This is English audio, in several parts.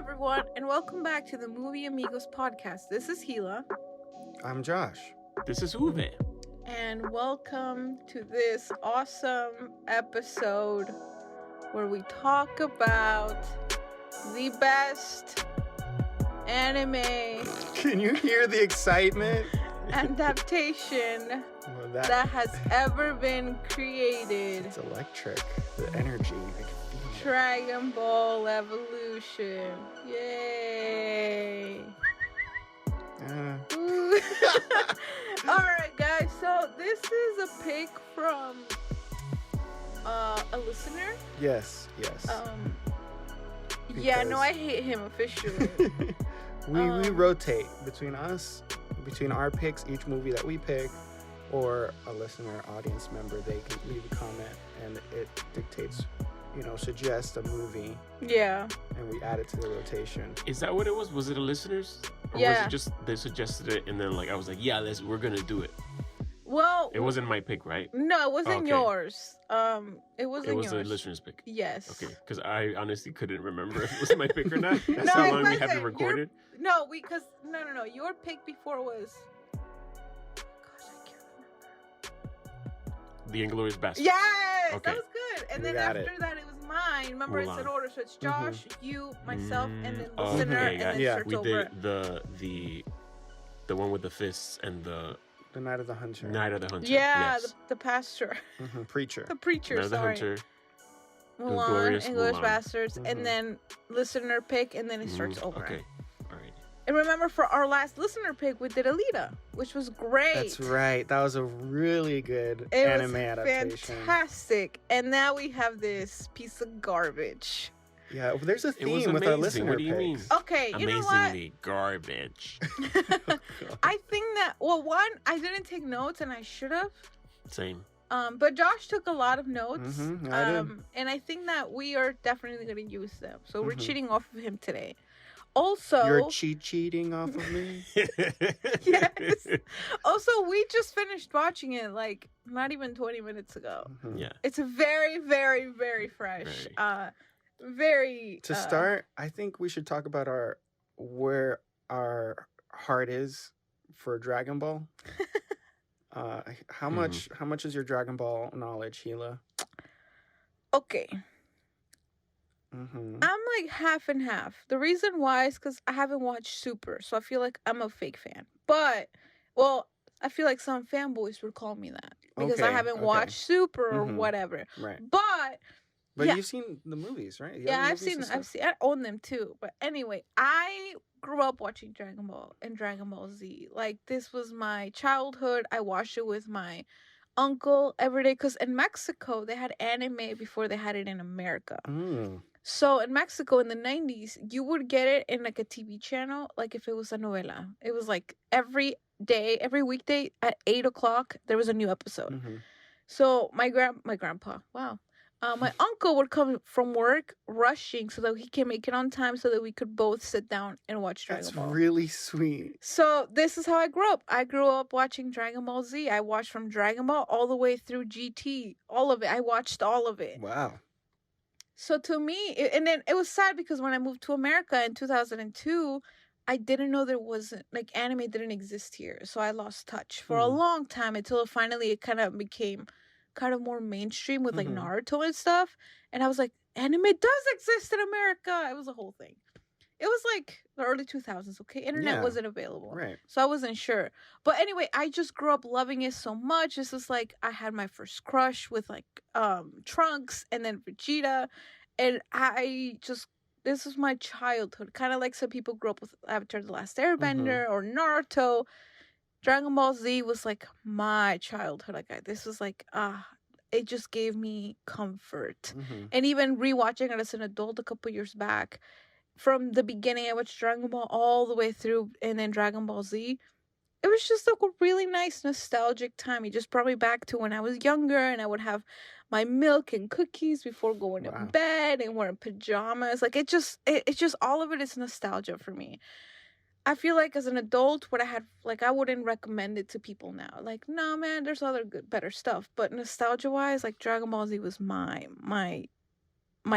everyone, and welcome back to the Movie Amigos podcast. This is Gila. I'm Josh. This is Uwe. And welcome to this awesome episode where we talk about the best anime Can you hear the excitement? adaptation Well, that has ever been created. It's electric. The energy. I can feel it. Dragonball Evolution. Yay. Ooh. Alright guys, so this is a pick from a listener. Yes. Yeah, no, I hate him officially. we rotate between us, between our picks, each movie that we pick, or a listener, audience member, they can leave a comment and it dictates, suggests a movie. Yeah. And we add it to the rotation. Is that what it was? Was it a listener's? Or Yeah. was it just they suggested it and then I was like, yeah, we're gonna do it. Well, It wasn't my pick, right? no, it wasn't Okay. yours. It wasn't It was yours. a listener's pick. Yes. Okay, because I honestly couldn't remember if it was my pick or not. That's No, how it long we have wasn't. it recorded. No, because no. Your pick before was. Gosh, I can't remember. The Inglourious Basterds. Yes, Okay. that was good. And We then got after it. that, it was mine. Remember, it's in Mulan. order, so it's Josh, you, myself, and then Oh, listener, okay, and got then it. Yeah. starts We over. did the one with the fists and the The Night of the Hunter. Night of the Hunter. Yeah, yes. the pastor, Preacher. the preacher. Night of the Sorry, Hunter. Mulan, Inglourious English Mulan. Bastards, Mhm. and then listener pick, and then it starts over. Okay, all right. And remember, for our last listener pick, we did Alita, which was great. That's right. That was a really good It anime was adaptation. fantastic. And now we have this piece of garbage. Yeah, well, there's a It was theme with our amazing. listener What do you mean? picks. Okay, you know what? Amazingly garbage. I think that, well, one, I didn't take notes, and I should have. Same. But Josh took a lot of notes. I did. And I think that we are definitely going to use them. So we're Mhm. cheating off of him today. Also, You're cheating off of me? yes. Also, we just finished watching it not even 20 minutes ago. Mhm. Yeah. It's very, very, very fresh. Very. To start, I think we should talk about where our heart is for Dragon Ball. How much is your Dragon Ball knowledge, Gila? Okay. Mm-hmm. I'm half and half. The reason why is because I haven't watched Super, so I feel like I'm a fake fan. But, well, I feel like some fanboys would call me that because I Okay, haven't okay. watched Super or Mhm. whatever. Right. But You've seen the movies, right? The yeah, other I've movies and seen. stuff? I own them too. But anyway, I grew up watching Dragon Ball and Dragon Ball Z. This was my childhood. I watched it with my uncle every day because in Mexico they had anime before they had it in America. Mm. So in Mexico in the 90s, you would get it in a TV channel, if it was a novela. It was every day, every weekday at 8:00, there was a new episode. Mhm. So my grandpa, wow. My uncle would come from work rushing so that he can make it on time so that we could both sit down and watch Dragon That's Ball. really sweet. So this is how I grew up. I grew up watching Dragon Ball Z. I watched from Dragon Ball all the way through GT. All of it. I watched all of it. Wow. So to me, and then it was sad because when I moved to America in 2002, I didn't know there wasn't, anime didn't exist here. So I lost touch for a long time until finally it kind of became kind of more mainstream with Mhm. Naruto and stuff. And I was like, anime does exist in America. It was a whole thing. It was the early 2000s, okay? Internet Yeah. wasn't available. Right. So I wasn't sure. But anyway, I just grew up loving it so much. It's just I had my first crush with Trunks and then Vegeta. And this was my childhood. Kind of like some people grew up with Avatar The Last Airbender or Naruto. Dragon Ball Z was my childhood. This was it just gave me comfort. Mhm. And even rewatching it as an adult a couple years back, from the beginning, I watched Dragon Ball all the way through, and then Dragon Ball Z. It was just a really nice nostalgic time. It just brought me back to when I was younger, and I would have my milk and cookies before going to Wow. bed and wearing pajamas. It just all of it is nostalgia for me. I feel as an adult, what I had, I wouldn't recommend it to people now. No, man, there's other better stuff. But nostalgia-wise, Dragon Ball Z was my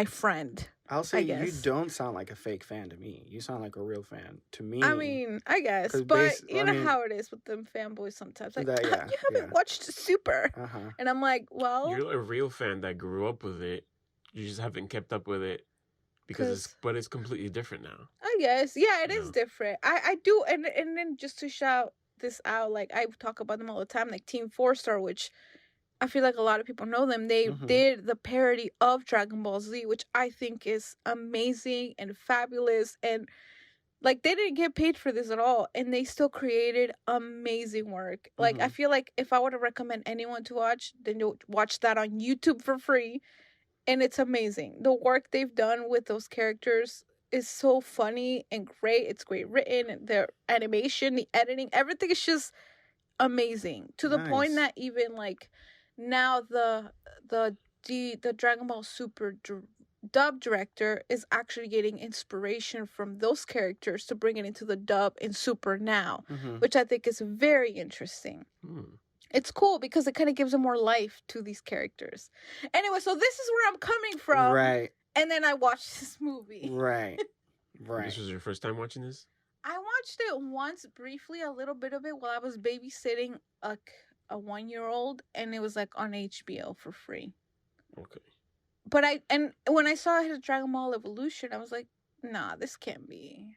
friend. I'll I say you guess. don't sound like a fake fan to me. You sound like a real fan to me. I mean, I guess, 'Cause but I mean- how it is with them fanboys sometimes. Like, That- yeah, you haven't yeah. watched Super, Uh-huh. and I'm like, well, You're a real fan that grew up with it. You just haven't kept up with it because it's completely different now. I guess, yeah, it is No. different. I do, and then just to shout this out, like I talk about them all the time, like Team 4-Star, which I feel like a lot of people know them. They Mhm. did the parody of Dragon Ball Z, which I think is amazing and fabulous. And like they didn't get paid for this at all, and they still created amazing work. Like I Mhm. feel like if I were to recommend anyone to watch, then you'll watch that on YouTube for free, and it's amazing. The work they've done with those characters is so funny and great. It's great written, and their animation, the editing, everything is just amazing to the point Nice. that even like now the Dragon Ball Super dub director is actually getting inspiration from those characters to bring it into the dub in Super now, Mhm. which I think is very interesting. It's cool because it kind of gives them more life to these characters. Anyway, so this is where I'm coming from. Right. And then I watched this movie. Right. Right. This was your first time watching this? I watched it once briefly, a little bit of it, while I was babysitting a 1-year-old, and it was like on HBO for free. Okay. But when I saw his Dragon Ball Evolution, I was like, nah, this can't be.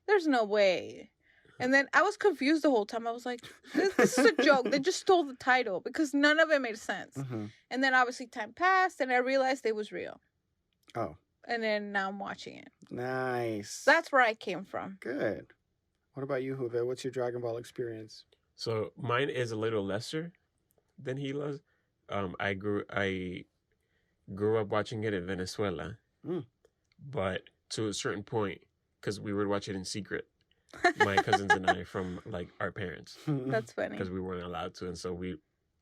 There's no way. And then I was confused the whole time. I was like, this is a joke. They just stole the title because none of it made sense. Mhm. And then obviously time passed, and I realized it was real. Oh, And then now I'm watching it. nice. That's where I came from. good. What about you, Juve? What's your Dragon Ball experience? So mine is a little lesser than Gila's. I grew up watching it in Venezuela, but to a certain point, because we would watch it in secret, my cousins and I, from like our parents, That's funny. because we weren't allowed to, and so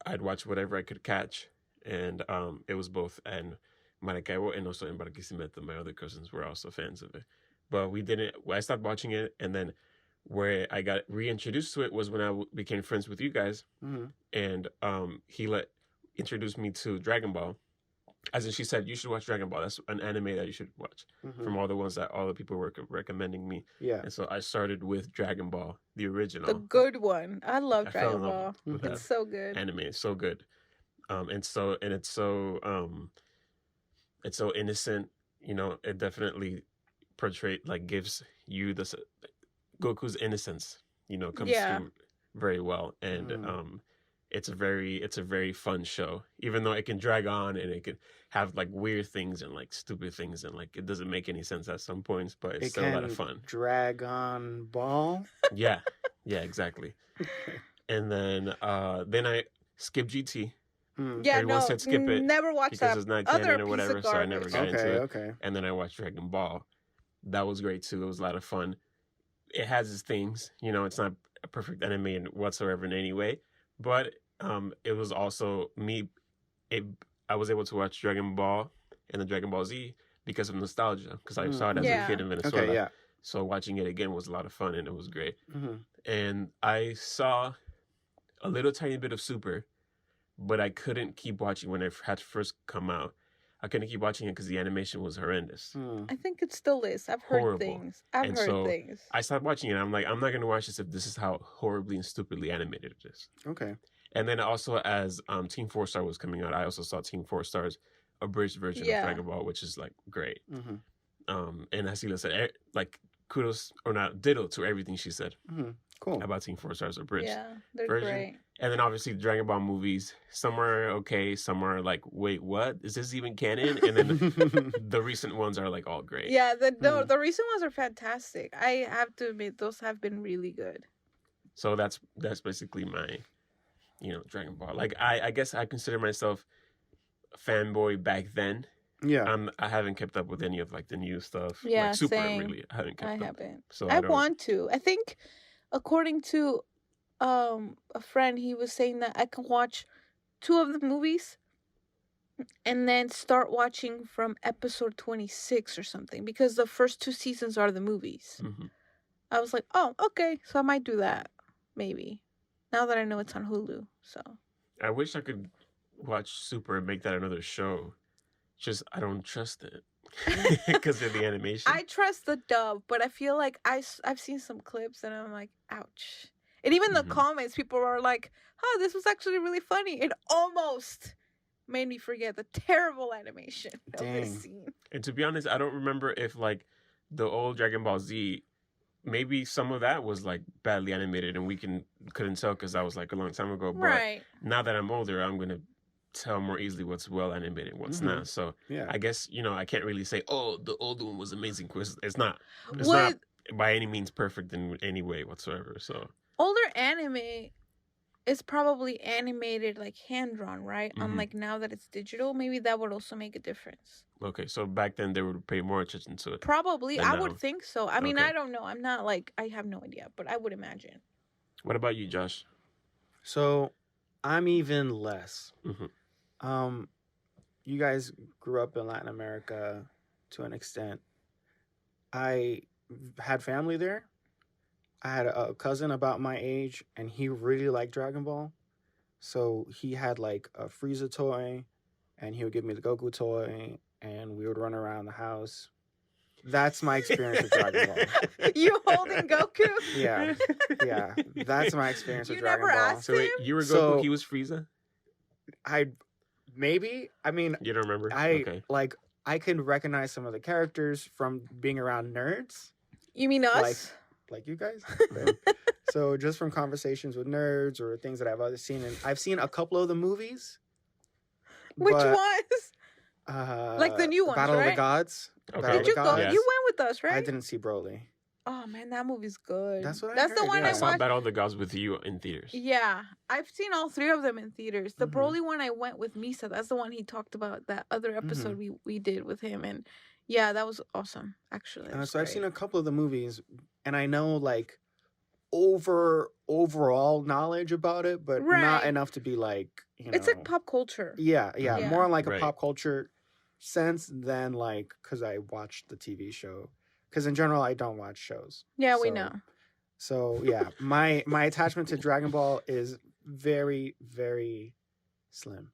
I'd watch whatever I could catch, and it was both in Maracaibo and also in Barquisimeto. My other cousins were also fans of it, but we didn't. I stopped watching it, and then where I got reintroduced to it was when I became friends with you guys, and he introduced me to Dragon Ball. As in, she said, you should watch Dragon Ball. That's an anime that you should watch from all the ones that all the people were recommending me. Yeah. And so I started with Dragon Ball, the original. The good one. I love I fell Dragon in love Ball. with It's that so good. anime. It's so good. It's so innocent. You know, it definitely gives you this Goku's innocence. You know, comes through very well, and it's a very fun show. Even though it can drag on and it can have like weird things and like stupid things and like it doesn't make any sense at some points, but it's still a lot of fun. Dragon Ball. Yeah, exactly. And then I skipped GT. Yeah, Everyone said skip it never watched because that. it's not Other canon or piece whatever, of so I never got garbage. into it. Okay. And then I watched Dragon Ball. That was great too. It was a lot of fun. It has its things, you know. It's not a perfect anime whatsoever in any way, but it was also me. I was able to watch Dragon Ball and the Dragon Ball Z because of nostalgia, because I saw it as a kid in Venezuela. Okay, yeah. So watching it again was a lot of fun and it was great. Mm-hmm. And I saw a little tiny bit of Super, but I couldn't keep watching when it had first come out. I couldn't keep watching it because the animation was horrendous. I think it still is. I've heard Horrible. things. I've heard things. I stopped watching it. I'm like, I'm not going to watch this if this is how horribly and stupidly animated it is. Okay. And then also as Team 4-Star was coming out, I also saw Team 4-Star's abridged version of Dragon Ball, which is like great. And as Hila said, like kudos or not ditto to everything she said Cool. about Team 4-Star's abridged they're version. great. And then obviously the Dragon Ball movies, some are okay, some are like, wait, what? Is this even canon? And then the recent ones are like all great. Yeah, the recent ones are fantastic. I have to admit, those have been really good. So that's basically my, Dragon Ball. Like I guess I consider myself a fanboy back then. Yeah. I haven't kept up with any of like the new stuff. Yeah, like Super same. really. I haven't kept up. Haven't. So I want to. I think according to a friend, he was saying that I can watch 2 of the movies and then start watching from episode 26 or something, because the first 2 seasons are the movies. I was like, oh, okay, so I might do that, maybe, now that I know it's on Hulu. So I wish I could watch Super and make that another show. Just I don't trust it. because of the animation. I trust the dub, but I feel like I've seen some clips and I'm like, ouch. And even the comments, people are like, oh, this was actually really funny. It almost made me forget the terrible animation of this scene. And to be honest, I don't remember if like the old Dragon Ball Z, maybe some of that was like badly animated and we couldn't tell because that was like a long time ago. But Right. now that I'm older, I'm gonna tell more easily what's well animated and what's not. So I guess, I can't really say, oh, the old one was amazing, because it's not. It's not by any means perfect in any way whatsoever. So older anime is probably animated like hand drawn, right? Unlike now that it's digital, maybe that would also make a difference. Okay, so back then they would pay more attention to it. Probably, I would think so. I mean, I don't know. I'm not like, I have no idea, but I would imagine. What about you, Josh? So, I'm even less. You guys grew up in Latin America to an extent. I had family there. I had a cousin about my age, and he really liked Dragon Ball. So he had like a Frieza toy, and he would give me the Goku toy, and we would run around the house. That's my experience with Dragon Ball. You holding Goku? Yeah. That's my experience with Dragon Ball. Asked so wait, you were Goku, he was Frieza? I mean, you don't remember? I can recognize some of the characters from being around nerds. You mean us? Like you guys? Right? So just from conversations with nerds or things that I've already seen. And I've seen a couple of the movies. Which ones? Like the new ones, Battle right? of the Gods. Okay. Did you go? Yes. You went with us, right? I didn't see Broly. Oh man, that movie's good. That's what I That's heard, the one yeah. I I saw watched. Battle of the Gods with you in theaters. Yeah, I've seen all three of them in theaters. The Broly one I went with Misa. That's the one he talked about. That other episode we did with him, and yeah, that was awesome. Actually, So I've seen a couple of the movies, and I know like overall knowledge about it, but not enough to be like, it's like pop culture. Yeah, more like a pop culture sense than like because I watched the TV show. Because in general, I don't watch shows. Yeah, we know. So yeah, my attachment to Dragon Ball is very, very slim.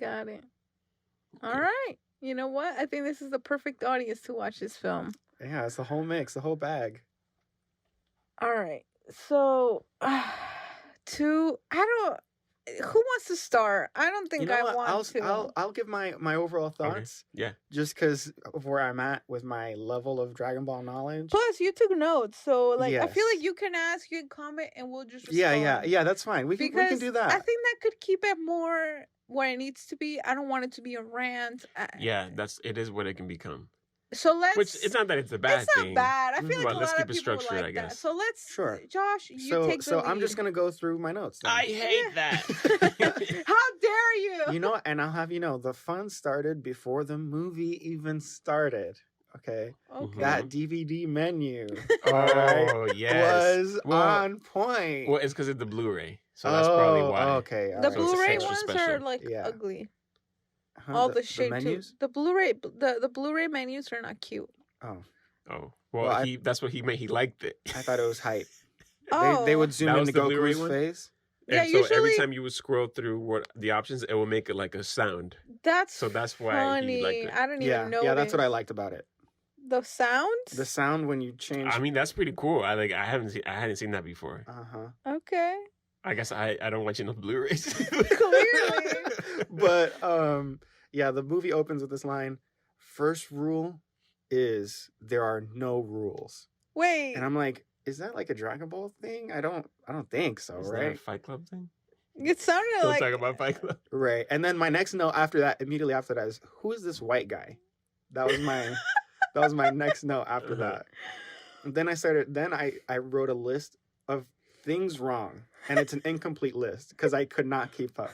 Got it. All right. You know what? I think this is the perfect audience to watch this film. Yeah, it's the whole mix, the whole bag. All right. So, who wants to start? I don't think I want to. I'll give my overall thoughts. Okay. Yeah. Just because of where I'm at with my level of Dragon Ball knowledge. Plus, you took notes, so I feel like you can ask, you can comment, and we'll just respond. Yeah. That's fine. We can do that. I think that could keep it more where it needs to be. I don't want it to be a rant. Yeah, it is what it can become. So Which it's not that it's a bad thing. It's not bad. I feel like but a let's lot keep of it people structured, like I guess. that. So let's, Josh, you take the So lead. I'm just gonna go through my notes. Then. I hate that. How dare you? You know, and I'll have you know, the fun started before the movie even started. Okay. That DVD menu. Yes. Was on point. Well, it's because of the Blu-ray, so that's probably why. Okay. The right. Blu-ray extra ones special. are like ugly. Huh, the shape menus? too. The Blu-ray, the Blu-ray menus are not cute. Oh. Well, that's what he meant. He liked it. I thought it was hype. Oh. They would zoom That into was the Blu-ray Goku's one? face. And Yeah, so usually every time you would scroll through what the options, it will make it like a sound. That's why funny. he liked it. I didn't even know. Yeah, that's what I liked about it. The sound. The sound when you change. I mean, that's pretty cool. I hadn't seen that before. Okay. I guess I don't watch enough Blu-rays. Clearly. But the movie opens with this line: "First rule is there are no rules." Wait. And I'm like, is that like a Dragon Ball thing? I don't think so, Is right? that a Fight Club thing? It sounded Don't like. talk about Fight Club. Right. And then my next note after that, immediately after that, is who is this white guy? That was my next note after that. And then I wrote a list of things wrong, and it's an incomplete list because I could not keep up.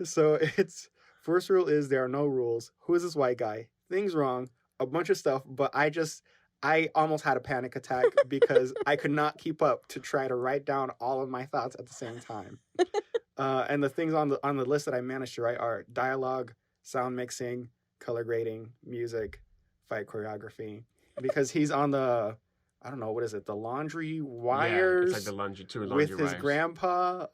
So it's first rule is there are no rules. Who is this white guy? Things wrong, a bunch of stuff, but I almost had a panic attack because I could not keep up to try to write down all of my thoughts at the same time. And the things on the list that I managed to write are dialogue, sound mixing, color grading, music, fight choreography. Because he's on the, I don't know, what is it? The laundry wires. Yeah, it's like the laundry with his wires. grandpa.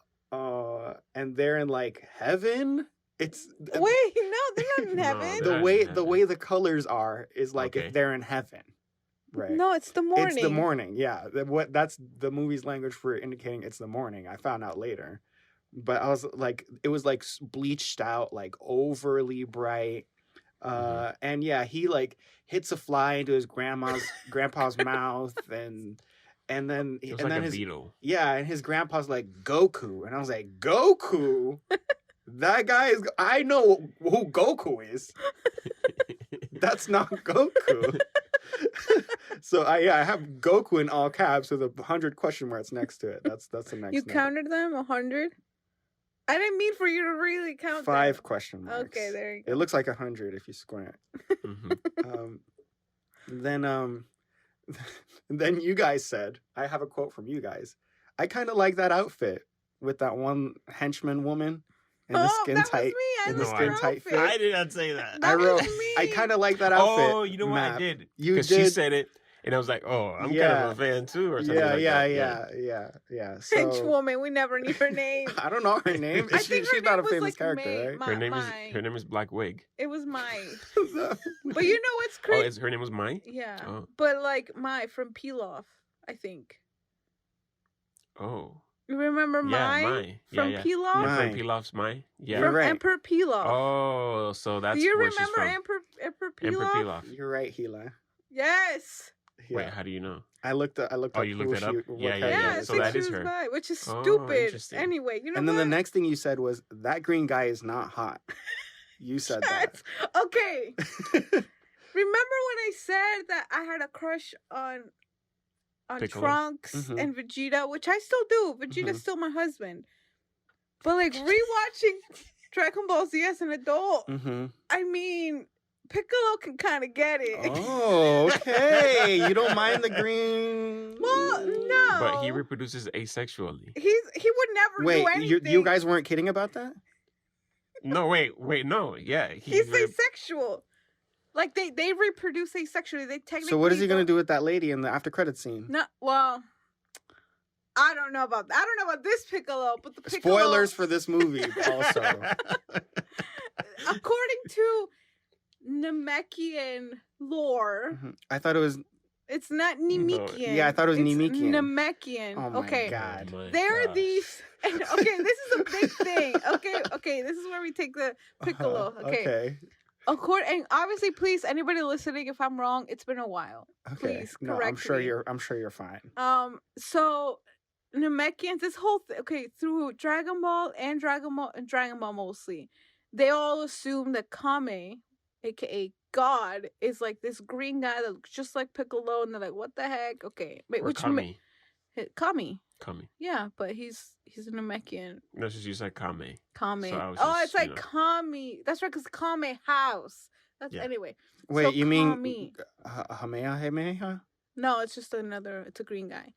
And they're in like heaven. It's Wait, no, they're not in No, heaven. they're- the way the colors are is like Okay. if they're in heaven, right? No, it's the morning. It's the morning. Yeah, that's the movie's language for indicating it's the morning. I found out later, but I was like, it was like bleached out, like overly bright. And yeah, he like hits a fly into his grandpa's mouth, and then It was and like then a his beetle. yeah, and his grandpa's like Goku, and I was like, Goku. That guy is. I know who Goku is. That's not Goku. So I have Goku in all caps with 100 question marks next to it. That's the next. You note. counted them 100. I didn't mean for you to really count 5 them. question marks. Okay, there you go. It looks like 100 if you squint. Mhm. Then then you guys said, I have a quote from you guys. I kind of like that outfit with that one henchman woman in the skin that tight. was me. I in the liked skin your tight outfit. fit. I did not say that. That I wrote. was me. I kind of like that outfit. Oh, you know what Map. I did? You Because she did. said it, and I was like, "Oh, I'm kind Yeah. of a fan too," or something Yeah, like that. yeah. Hench So woman. We never knew her name. I don't know her name. I think her She's not a name was famous like character, May. right? Her name is Black Wig. It was Mai. So- But you know what's Oh, crazy? her name was Mai. Yeah. Oh. But like Mai from Peel Off, I think. Oh, You remember Mai? Mai. From yeah. Peel Off? Mai. From Pilaf's Mai. Yeah. You're From right. Emperor Peel Off. Oh, so that's Do you where she's remember from. Emperor Peel Emperor Off? Pilaf. You're right, Gila. Yes. Yeah. Wait, how do you know? I looked up. Oh, you looked who that up? what Yeah, Yeah, yeah. character I it So think that she is was her. Mai, which is Oh, stupid. interesting. Anyway, you know And then what? the next thing you said was that green guy is not hot. You said Yes. Okay. that. Remember when I said that I had a crush on Piccolo? Trunks Mhm. and Vegeta, which I still do. Vegeta's Mhm. still my husband. But like rewatching Dragon Ball Z as an adult, Mm-hmm. I mean, Piccolo can kind of get it. Oh, okay. You don't mind the green? Well, no. But he reproduces asexually. He would never Wait, do anything. you guys weren't kidding about that? No, wait, no, yeah. He's asexual. Like they reproduce asexually. They technically. So what is he gonna don't- do with that lady in the after credit scene? No, well, I don't know about this Piccolo, but the Piccolo. Spoilers for this movie, also. According to Namekian lore, Mhm. I thought it was. it's not Namekian. Yeah, I thought it was it's Namekian. Namekian. Oh my Okay. God. Oh my There are gosh. these. And, okay, this is a big thing. Okay, this is where we take the Piccolo. Okay. And obviously, please, anybody listening, if I'm wrong, it's been a while. Okay. Please No, I'm correct sure me. I'm sure you're fine. So Namekians, this whole through Dragon Ball and Dragon Ball mostly, they all assume that Kame, aka God, is like this green guy that looks just like Piccolo, and they're like, "What the heck?" Okay, wait, Or which Kami. Kami? Kami. Yeah, but he's a Namekian. No, just you said Kame. Kame. So I was Oh, just, it's like you know. Kami. That's right, because Kame house. That's Yeah. anyway. Wait, So you mean Kami. Kamehameha? No, it's just it's a green guy.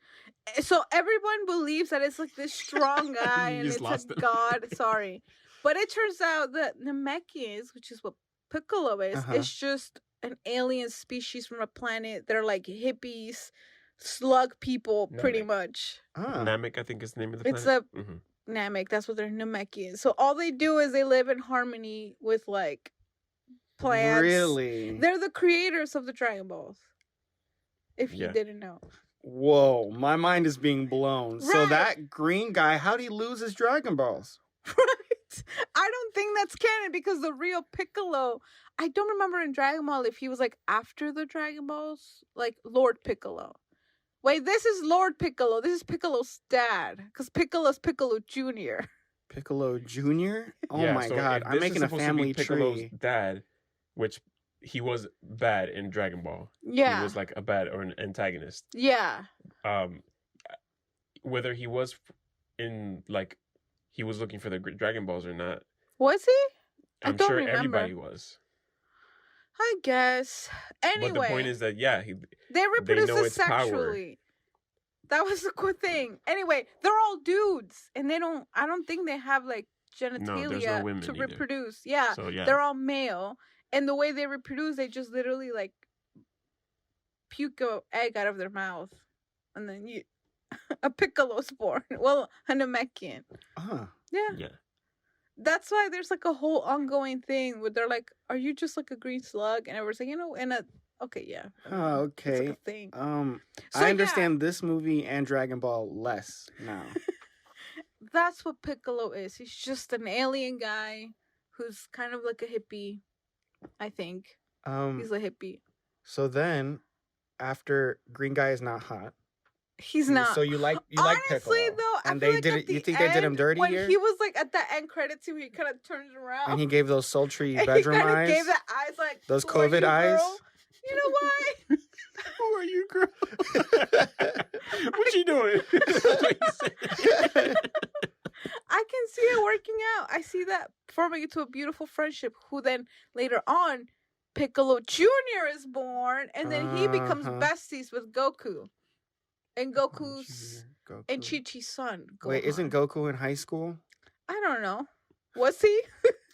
So everyone believes that it's like this strong guy You and just it's lost a it. god. Sorry. But it turns out that Namekians, which is what Piccolo is, Uh-huh. it's just an alien species from a planet. They're like hippies, slug people, pretty Namek. much. Ah. Namek, I think is the name of the It's planet. a Mhm. Namek, that's what they're Namekians. So all they do is they live in harmony with like plants. Really? They're the creators of the Dragon Balls. If you Yeah. didn't know. Whoa, my mind is being blown. So Right. that green guy, how'd he lose his Dragon Balls? Right? I don't think that's canon because the real Piccolo, I don't remember in Dragon Ball if he was like after the Dragon Balls, like Lord Piccolo. Wait, this is Lord Piccolo. This is Piccolo's dad because Piccolo's Piccolo Jr. Piccolo Jr.? Oh Yeah, my so god, if I'm this is making a supposed to be family Piccolo's tree. dad, which he was bad in Dragon Ball. Yeah. He was like a bad or an antagonist. Yeah. Whether he was in like he was looking for the Dragon Balls or not, Was he? I I'm don't sure remember. everybody was. I guess. Anyway, But the point is that yeah, they reproduce know its power. sexually. That was the cool thing. Anyway, they're all dudes, and I don't think they have like genitalia women to either. reproduce. Yeah, so yeah. they're all male, and the way they reproduce, they just literally like puke a egg out of their mouth, and then a Piccolo's born. Well, a Namekian. Ah. Yeah. Yeah. That's why there's like a whole ongoing thing where they're like, "Are you just like a green slug?" And everyone's like, okay, yeah. Oh, It's okay. like a thing. I understand this movie and Dragon Ball less now. That's what Piccolo is. He's just an alien guy who's kind of like a hippie, I think. He's a hippie. So then, after Green Guy is not hot. He's not. So you like Honestly, Piccolo. though, And I feel they like did at it. You the think they did him end, dirty when here? he was like at the end credits scene, he kind of turns around. And he gave those sultry and bedroom he kind of eyes. gave the eyes like Those "Who are COVID you, eyes. girl?" You know why? Who are you, girl? What you doing? I can see it working out. I see that forming into a beautiful friendship. Who then later on, Piccolo Jr. is born, and then he becomes besties with Goku, and Goku's Goku. and Chi-Chi's son. Wait, isn't Goku in high school? I don't know. Was he?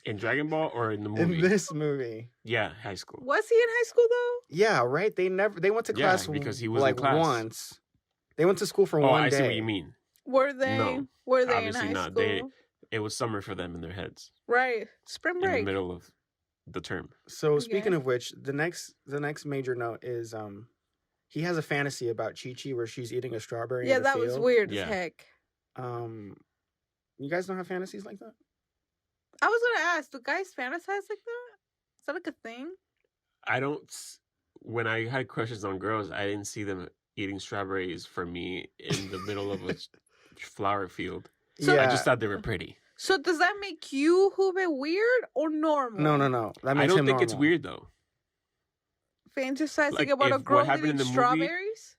In Dragon Ball or in the movie? In this movie. Yeah, high school. Was he in high school though? Yeah, right. They went to class because he was like in class. once. They went to school for Oh, one I day. see what you mean. Were they? No, were they in obviously high not. school? It was summer for them in their heads. Right. Spring In break. the middle of the term. So speaking of which, the next major note is he has a fantasy about Chi-Chi where she's eating a strawberry. Yeah, in the that was field. weird Yeah. as heck. You guys don't have fantasies like that? I was gonna ask, do guys fantasize like that? Is that like a thing? I don't. When I had crushes on girls, I didn't see them eating strawberries for me in the middle of a flower field. So- I just thought they were pretty. So does that make you Hube weird or normal? No. That makes I don't him think it's normal. weird though. Fantasizing Like, about a if girl what happened eating in the movie- strawberries?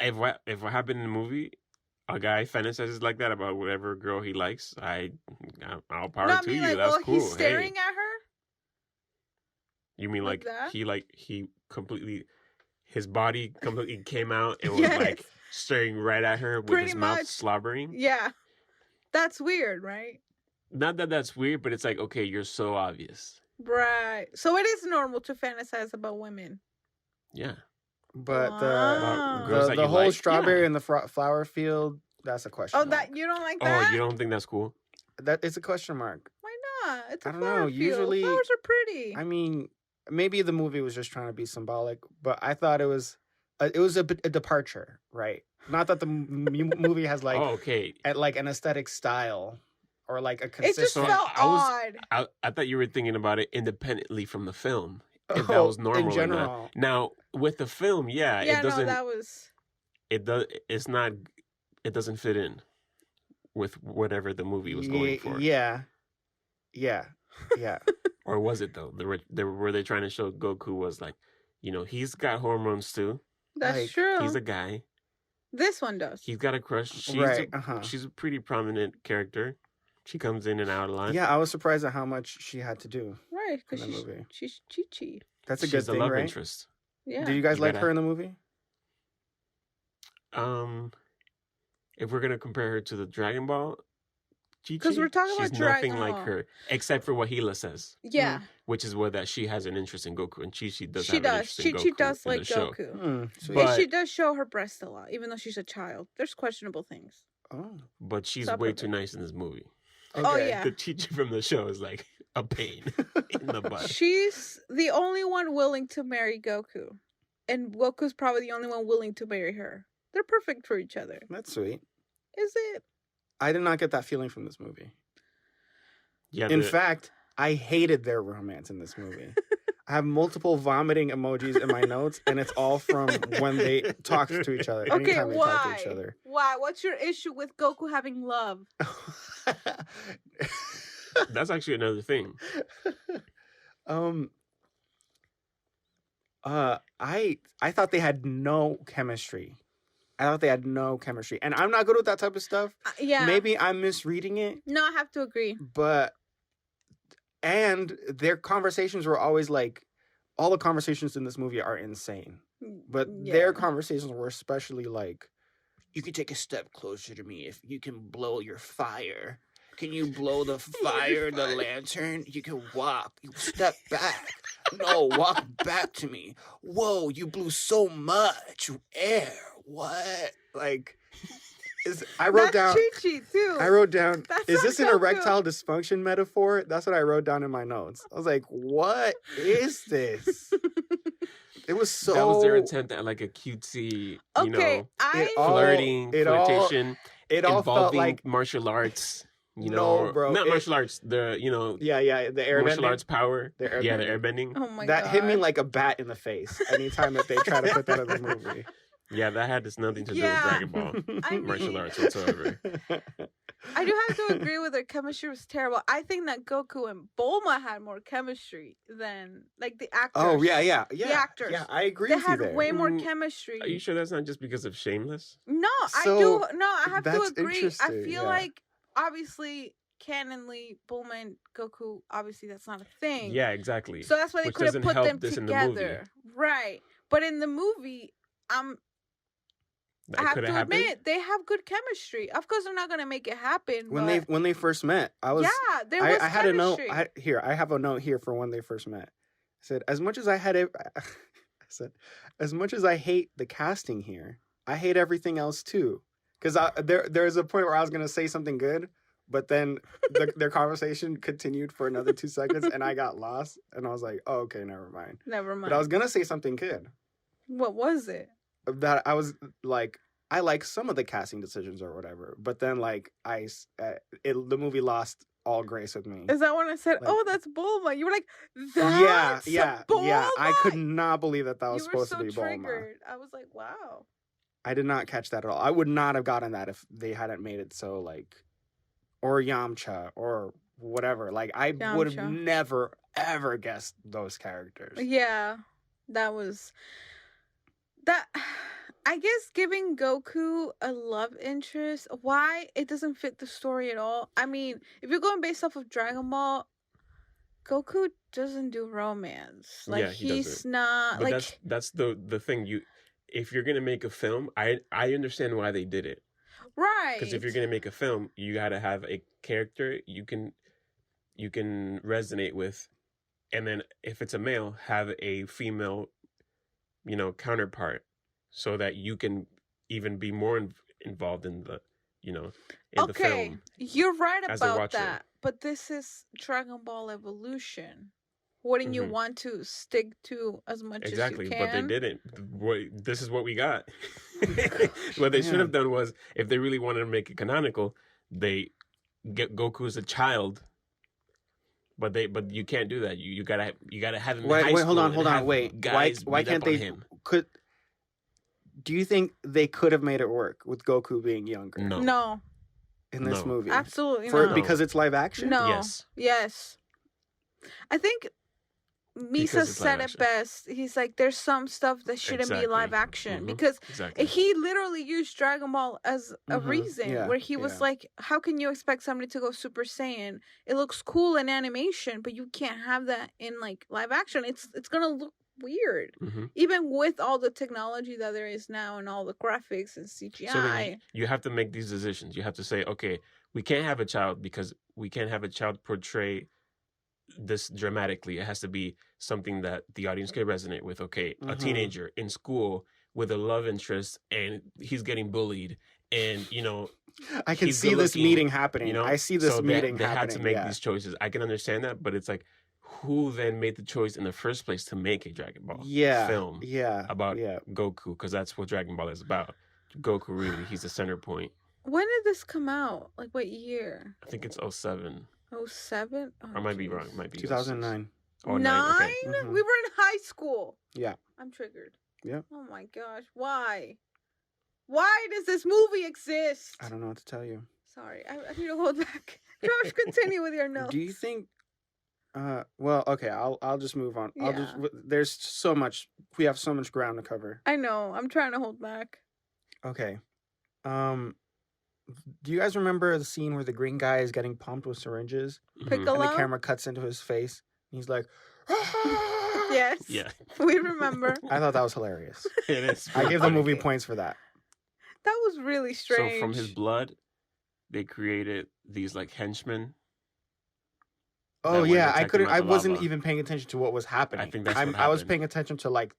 If what happened in the movie, a guy fantasizes like that about whatever girl he likes, I'll power No, I to mean you. like, That's well, cool. he's staring Hey, at her. you mean like that? he completely, his body completely came out and was Yes. like staring right at her with Pretty his mouth much. slobbering? Yeah, that's weird, right? Not that that's weird, but it's like, okay, you're so obvious. Right. So it is normal to fantasize about women. Yeah. But Wow. Girls that the you whole like? strawberry Yeah. in the flower field, that's a question. Oh, mark. that you don't like Oh, that? you don't think that's cool? That is a question mark. Why not? It's a I don't flower know, field. usually- Flowers are pretty. I mean, maybe the movie was just trying to be symbolic, but I thought it was a departure, right? Not that the movie has like Oh, okay. like an aesthetic style or like a It just consistent. felt I was- odd. I thought you were thinking about it independently from the film. If Oh, that was normal in or not. general. Now with the film, Yeah, it no, doesn't. that was. It does. It's not. It doesn't fit in with whatever the movie was going for. Yeah. Or was it though? Were they trying to show Goku was like, he's got hormones too. That's Like, true. He's a guy. This one does. He's got a crush. She's Right, she's a pretty prominent character. She comes in and out a lot. Yeah, I was surprised at how much she had to do Right, in because the movie. she's Chi-Chi. That's a She's good a thing, love right? interest. Yeah. Do you guys You like gotta- her in the movie? If we're gonna compare her to the Dragon Ball, Chi-Chi, 'Cause we're talking she's about nothing Dragon like Ball. her, except for what Gila says, Yeah, which is that she has an interest in Goku, and Chi-Chi does she have an does. interest in Chi-Chi Goku does in like the show. Goku. Sweet. But- And she does show her breast a lot, even though she's a child. There's questionable things. Oh, But she's Stop way it. too nice in this movie. Oh, okay. yeah. The Chi-Chi from the show is like a pain in the butt. She's the only one willing to marry Goku. And Goku's probably the only one willing to marry her. They're perfect for each other. That's sweet. Is it? I did not get that feeling from this movie. Yeah, In fact, I hated their romance in this movie. I have multiple vomiting emojis in my notes, and it's all from when they talked to each other. Okay, Anytime they talk to why? each other. Why? What's your issue with Goku having love? that's actually another thing. I thought they had no chemistry. And I'm not good with that type of stuff. Yeah. Maybe I'm misreading it, No, I have to agree. and their conversations were always like, all the conversations in this movie are insane. But their conversations were especially like, you can take a step closer to me if you can blow your fire. Can you blow the fire, the lantern? You can walk. You step back. No, walk back to me. Whoa, you blew so much air. What? Like, I wrote That's down. Chi-Chi too. I wrote down. That's Is not this an Goku. erectile dysfunction metaphor? That's what I wrote down in my notes. I was like, what is this? It was so. That was their attempt at like a cutesy, Okay, flirting, flirtation, It all felt involving like martial arts. No, bro, not it- martial arts. The the air martial bending. arts power. The air Yeah, the bending. airbending. Oh my That god. hit me like a bat in the face anytime that they try to put that in the movie. Yeah, that had nothing to do with Yeah. Dragon Ball I martial mean- arts whatsoever. I do have to agree with their chemistry was terrible. I think that Goku and Bulma had more chemistry than like the actors. Oh yeah. The actors. Yeah, I agree They with you had there. way more Mm, chemistry. Are you sure that's not just because of Shameless? No, So, I have to that's agree. I interesting, feel yeah. like obviously canonly Bulma and Goku, obviously that's not a thing. Yeah, exactly. So that's why they Which could have doesn't put help them this in the movie. together. Right. But in the movie, I have to admit, they have good chemistry. Of course, they're not gonna make it happen. When they first met, I was yeah, there was I had a note chemistry. I have a note here for when they first met. I said, as much as I hate the casting here, I hate everything else too. Because there's a point where I was gonna say something good, but then their conversation continued for another 2 seconds, and I got lost, and I was like, oh, okay, never mind. Never mind. But I was gonna say something good. What was it? That I was like, I like some of the casting decisions or whatever, but then like the movie lost all grace with me. Is that when I said, Like- "Oh, that's Bulma"? You were like, "That's Bulma?" yeah. I could not believe that was You were supposed so to be Bulma. triggered. I was like, "Wow." I did not catch that at all. I would not have gotten that if they hadn't made it so like, or Yamcha or whatever. Like I would have Yamcha. never ever guessed those characters. Yeah, that was that. I guess giving Goku a love interest, why it doesn't fit the story at all. I mean, if you're going based off of Dragon Ball, Goku doesn't do romance. Like Yeah, he he's doesn't. not But like that's the thing. If you're gonna make a film, I understand why they did it. right. Because if you're gonna make a film, you gotta have a character you can resonate with, and then if it's a male, have a female, counterpart, so that you can even be more involved in the, in the okay, film. you're right as a about watcher. that. But this is Dragon Ball Evolution. Wouldn't you Mhm. want to stick to as much Exactly, as you but they can? didn't. This is what we got. What they should have done was, if they really wanted to make it canonical, they get Goku as a child. But you can't do that. You gotta have him. In high Wait, hold school on, and hold on, have wait. Guys Why beat up can't on they? Him. Do you think they could have made it work with Goku being younger No. No, in this No. movie? absolutely For, not. because it's live action. No. Yes. Yes. I think Misa it's said live it action. best. He's like, there's some stuff that shouldn't be live Exactly. action Mhm. because Exactly. he literally used Dragon Ball as a Mhm. reason Yeah, where he was yeah. like, how can you expect somebody to go Super Saiyan? It looks cool in animation, but you can't have that in like live action. It's gonna look weird. Mhm. Even with all the technology that there is now and all the graphics and CGI. So then you have to make these decisions. You have to say, okay, we can't have a child because we can't have a child portray this dramatically. It has to be something that the audience can resonate with. Okay, a Mhm. teenager in school with a love interest and he's getting bullied, and I can he's see this good-looking, meeting happening. I see this so meeting they happening. had to make yeah. these choices. I can understand that, but it's like, who then made the choice in the first place to make a Dragon Ball film Yeah. about yeah. Goku? Because that's what Dragon Ball is about. Goku, really, he's the center point. When did this come out? Like what year? I think it's 07. 07? Oh, I might be jeez. wrong. It might be 2009. Oh, 9? Okay. Mhm. We were in high school. Yeah. I'm triggered. Yeah. Oh my gosh. Why? Why does this movie exist? I don't know what to tell you. Sorry. I need to hold back. Josh, continue with your notes. Do you think? Well, okay. I'll just move on. Yeah. There's so much. We have so much ground to cover. I know. I'm trying to hold back. Okay. Do you guys remember the scene where the green guy is getting pumped with syringes Mhm. Piccolo? and the camera cuts into his face? And he's like, "Ah!" Yes. Yeah, We remember. I thought that was hilarious. it is. I give the movie Okay. points for that. That was really strange. So from his blood, they created these like henchmen. Oh went yeah, and I attacked him couldn't. out I the wasn't lava. even paying attention to what was happening. I think that's what I was happened. paying attention to like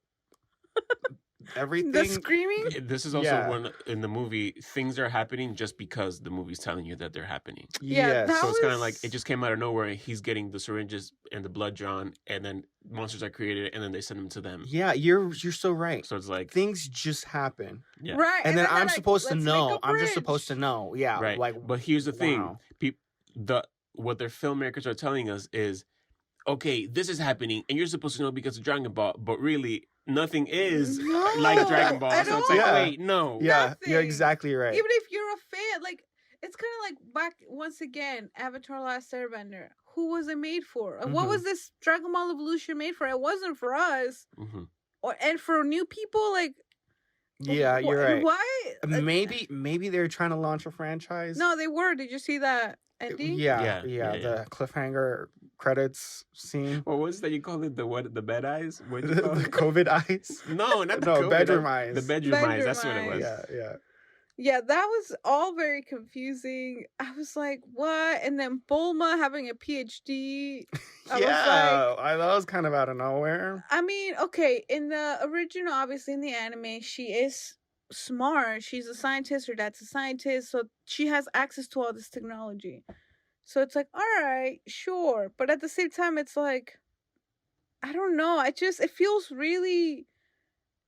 everything. The screaming. This is also Yeah. one in the movie. Things are happening just because the movie's telling you that they're happening. Yeah, Yes. that So it's kind of like was- it just came out of nowhere. He's getting the syringes and the blood drawn, and then monsters are created, and then they send them to them. Yeah, you're so right. So it's like, Things just happen, yeah. Right. and then they're I'm like, supposed to "Let's make know. a I'm just bridge." supposed to know. Yeah, Right. like But here's the thing: wow. what their filmmakers are telling us is, okay, this is happening, and you're supposed to know because of Dragon Ball, but really nothing is like Dragon Ball. at So it's like, all. wait, no. Yeah, you're Nothing. exactly right. Even if you're a fan, like it's kind of like back once again, Avatar: Last Airbender. Who was it made for? What Mhm. was this Dragon Ball Evolution made for? It wasn't for us, hmm and for new people. Like, Yeah, you're right. Why? Maybe they're trying to launch a franchise. No, they were. Did you see that ending? Yeah, Yeah. the cliffhanger credits scene. What was that? You called it the what? The bed eyes? What The did you call it? COVID eyes. No, not the No, COVID bedroom eyes. eyes. The bedroom eyes. Bedroom That's what it was. eyes. Yeah. Yeah, that was all very confusing. I was like, what? And then Bulma having a PhD. I was That was kind of out of nowhere. I mean, okay, in the original, obviously in the anime, she is smart. She's a scientist. Her dad's a scientist. So she has access to all this technology. So it's like, all right, sure. But at the same time, it's like, I don't know. It feels really,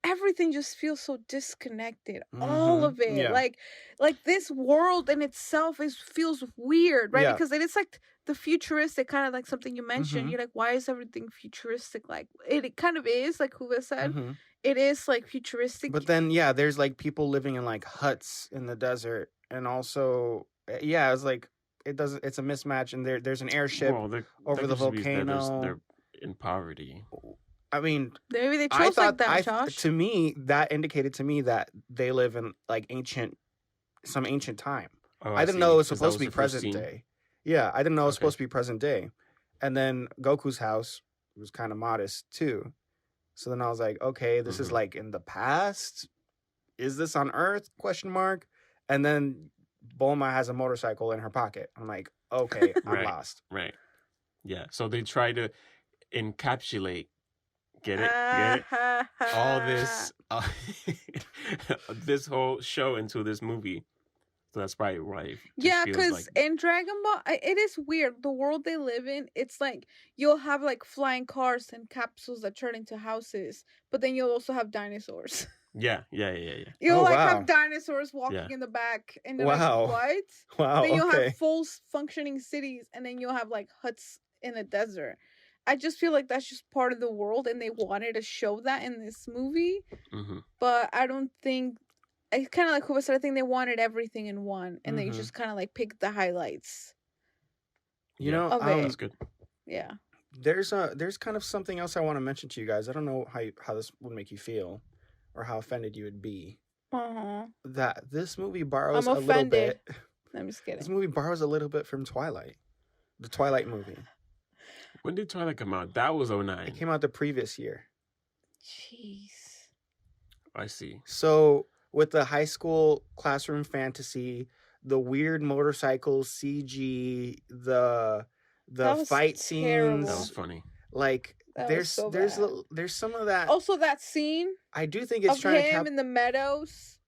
everything just feels so disconnected. All Mhm, of it. yeah. Like this world in itself feels weird, right? Yeah. Because it is like the futuristic, kind of like something you mentioned. Mhm. You're like, why is everything futuristic? Like, it kind of is, like Huba said. Mhm. It is like futuristic. But then, yeah, there's like people living in like huts in the desert, and also, yeah, it's like it's a mismatch, and there's an airship. Well, over the volcano. They're in poverty. I mean, Maybe they I chose like thought that, Josh. to me that indicated to me that they live in like some ancient time. Oh, I didn't see. know it was 'Cause that supposed to be the first present scene. day. Yeah, I didn't know it was Okay. supposed to be present day. And then Goku's house was kind of modest too. So then I was like, okay, this is Mhm. like in the past. Is this on Earth? Question mark. And then Bulma has a motorcycle in her pocket. I'm like, okay, I'm Right. lost. Right. Yeah. So they try to encapsulate. Get it? All this, this whole show into this movie. So that's probably why. It just Yeah, feels because like, in Dragon Ball, it is weird. The world they live in, it's like you'll have like flying cars and capsules that turn into houses, but then you'll also have dinosaurs. yeah. You'll Oh, like wow. have dinosaurs walking Yeah. in the back, and they're Wow. like, what? Wow. Then you'll Okay. have full functioning cities, and then you'll have like huts in the desert. I just feel like that's just part of the world, and they wanted to show that in this movie, hmm but I don't think. It's kind of like Kuba said. I think they wanted everything in one, and they Mhm. just kind of like picked the highlights. You Yeah. know, Of it. That's good. Yeah. there's kind of something else I want to mention to you guys. I don't know how this would make you feel, or how offended you would be. Uh-huh. That this movie borrows I'm a little offended. bit. I'm just This kidding. movie borrows a little bit from Twilight, the Twilight movie. When did Twilight come out? That was 09. It came out the previous year. Jeez. I see. So with the high school classroom fantasy, the weird motorcycle CG, the That was fight terrible. That was scenes, funny. like That was there's so there's bad. there's some of that. Also, that scene I do think it's of trying to him in the meadows.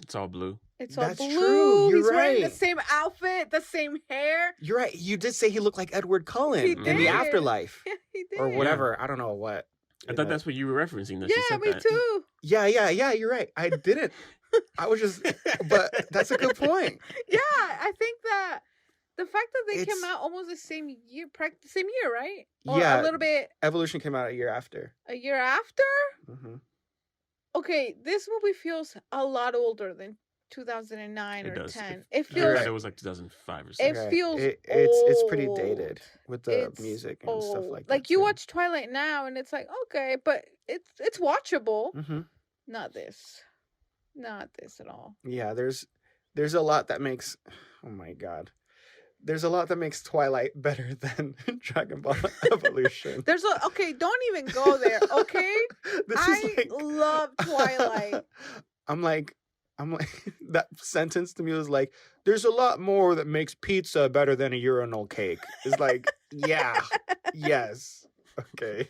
It's all blue. It's all That's blue. true. You're He's wearing the right. same outfit, the same hair. You're right. You did say he looked like Edward Cullen He in did. the afterlife Yeah, he did. or whatever. I don't know what. I thought that's what you were referencing. That she Yeah, said me that. too. Yeah. You're right. I didn't. I was just. But that's a good point. Yeah, I think that the fact that they came It's- out almost the same year, right? Or Yeah. a little bit Evolution came out a year after. a year after. hmm Okay, this movie feels a lot older than 2009 It or does. 10. It It I feels read it was like 2005 or it something. Right. feels It's pretty old. dated with the It's music and stuff old. like that. Like you too. watch Twilight now, and it's like okay, but it's watchable. Mhm. Not this at all. Yeah, there's a lot that makes. Oh my god. There's a lot that makes Twilight better than Dragon Ball Evolution. There's okay. Don't even go there. Okay, This I love Twilight. I'm like that sentence to me was like, there's a lot more that makes pizza better than a urinal cake. It's like, yeah, yes, okay.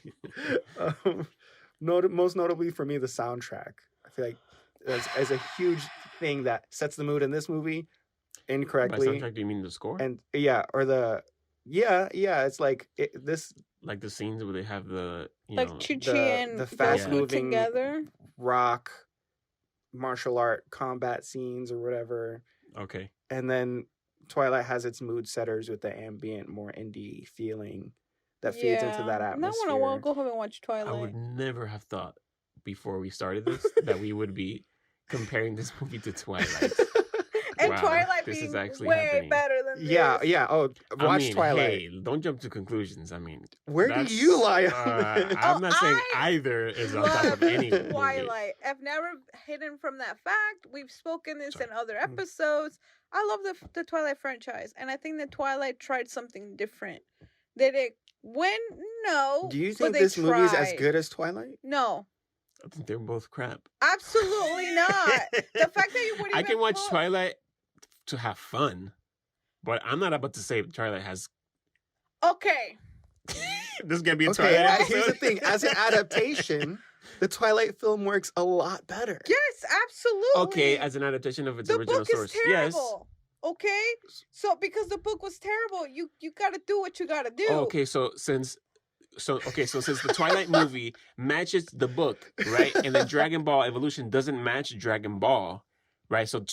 Most notably for me, the soundtrack. I feel like as a huge thing that sets the mood in this movie incorrectly. By soundtrack, do you mean the score? And it's like this, like the scenes where they have the Chi-Chi and the fast moving together, rock, martial art combat scenes or whatever. Okay. And then Twilight has its mood setters with the ambient, more indie feeling that feeds into that atmosphere. Now I want to go home and watch Twilight. I would never have thought before we started this that we would be comparing this movie to Twilight. And wow, Twilight this being is actually way happening. better than this. Yeah. Oh, watch Twilight. Hey, don't jump to conclusions. I mean, where do you lie on it? I'm not saying either is on top of any movie. Twilight. I've never hidden from that fact. We've spoken this in other episodes. I love the Twilight franchise, and I think that Twilight tried something different. Did it win? No. Do you think this movie is as good as Twilight? No. I think they're both crap. Absolutely not. The fact that you wouldn't I can watch Twilight to have fun, but I'm not about to say Twilight has. Okay. This is gonna be a Twilight episode. Here's the thing: as an adaptation, the Twilight film works a lot better. Yes, absolutely. Okay, as an adaptation of its the original book source, is terrible. Yes. Okay, so because the book was terrible, you got to do what you got to do. Oh, okay, so since the Twilight movie matches the book, right, and then Dragon Ball Evolution doesn't match Dragon Ball, right? So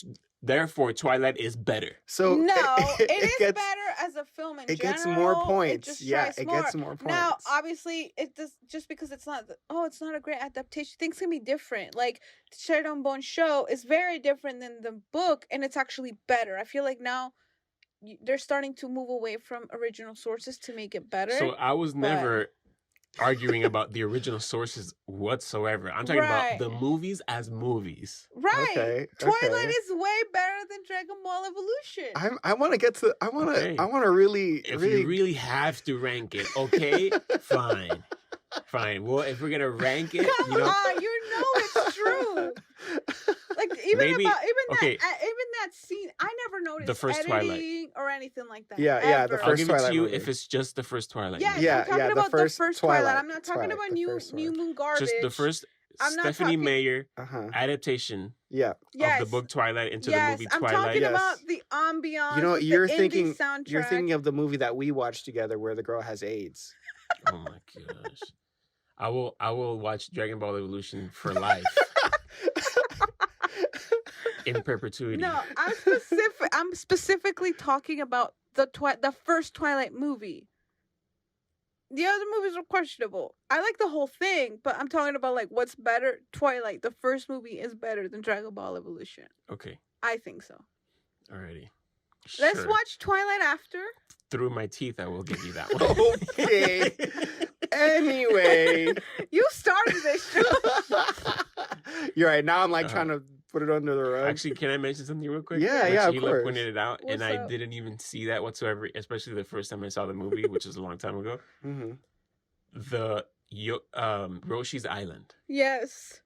therefore, Twilight is better. So no, it is better as a film in general. It gets more points. It gets more points. Now, obviously, it does just because it's not. It's not a great adaptation. Things can be different. Like Shared on Bone show is very different than the book, and it's actually better. I feel like now they're starting to move away from original sources to make it better. So I was never arguing about the original sources whatsoever. I'm talking about the movies as movies. Right. Okay, Twilight is way better than Dragon Ball Evolution. I want to get to. I want to really. If you really have to rank it, okay, fine. Well, if we're gonna rank it, Come on, it's true. Like even that scene, I never noticed the first editing or anything like that. Yeah, the first I'll give Twilight it to you movie. if it's just the first Twilight. Yeah, I'm talking about the first Twilight. I'm not talking about New Moon garbage. Just the first Stephanie Meyer adaptation. Yeah. Of the book Twilight into the movie Twilight. I'm talking about the ambiance. You know, you're thinking soundtrack. You're thinking of the movie that we watched together where the girl has AIDS. Oh my gosh. I will watch Dragon Ball Evolution for life. In perpetuity. No, I'm specifically talking about the first Twilight movie. The other movies are questionable. I like the whole thing, but I'm talking about like what's better. Twilight, the first movie, is better than Dragon Ball Evolution. Okay. I think so. Alrighty. Let's watch Twilight after. Through my teeth, I will give you that one. Okay. Anyway. You started this show. You're right. Now I'm like trying to put it under the rug. Actually, can I mention something real quick? Yeah, of Sheila course. pointed it out, What's I up? didn't even see that whatsoever, especially the first time I saw the movie, which is a long time ago. Mm-hmm. The Roshi's Island. Yes.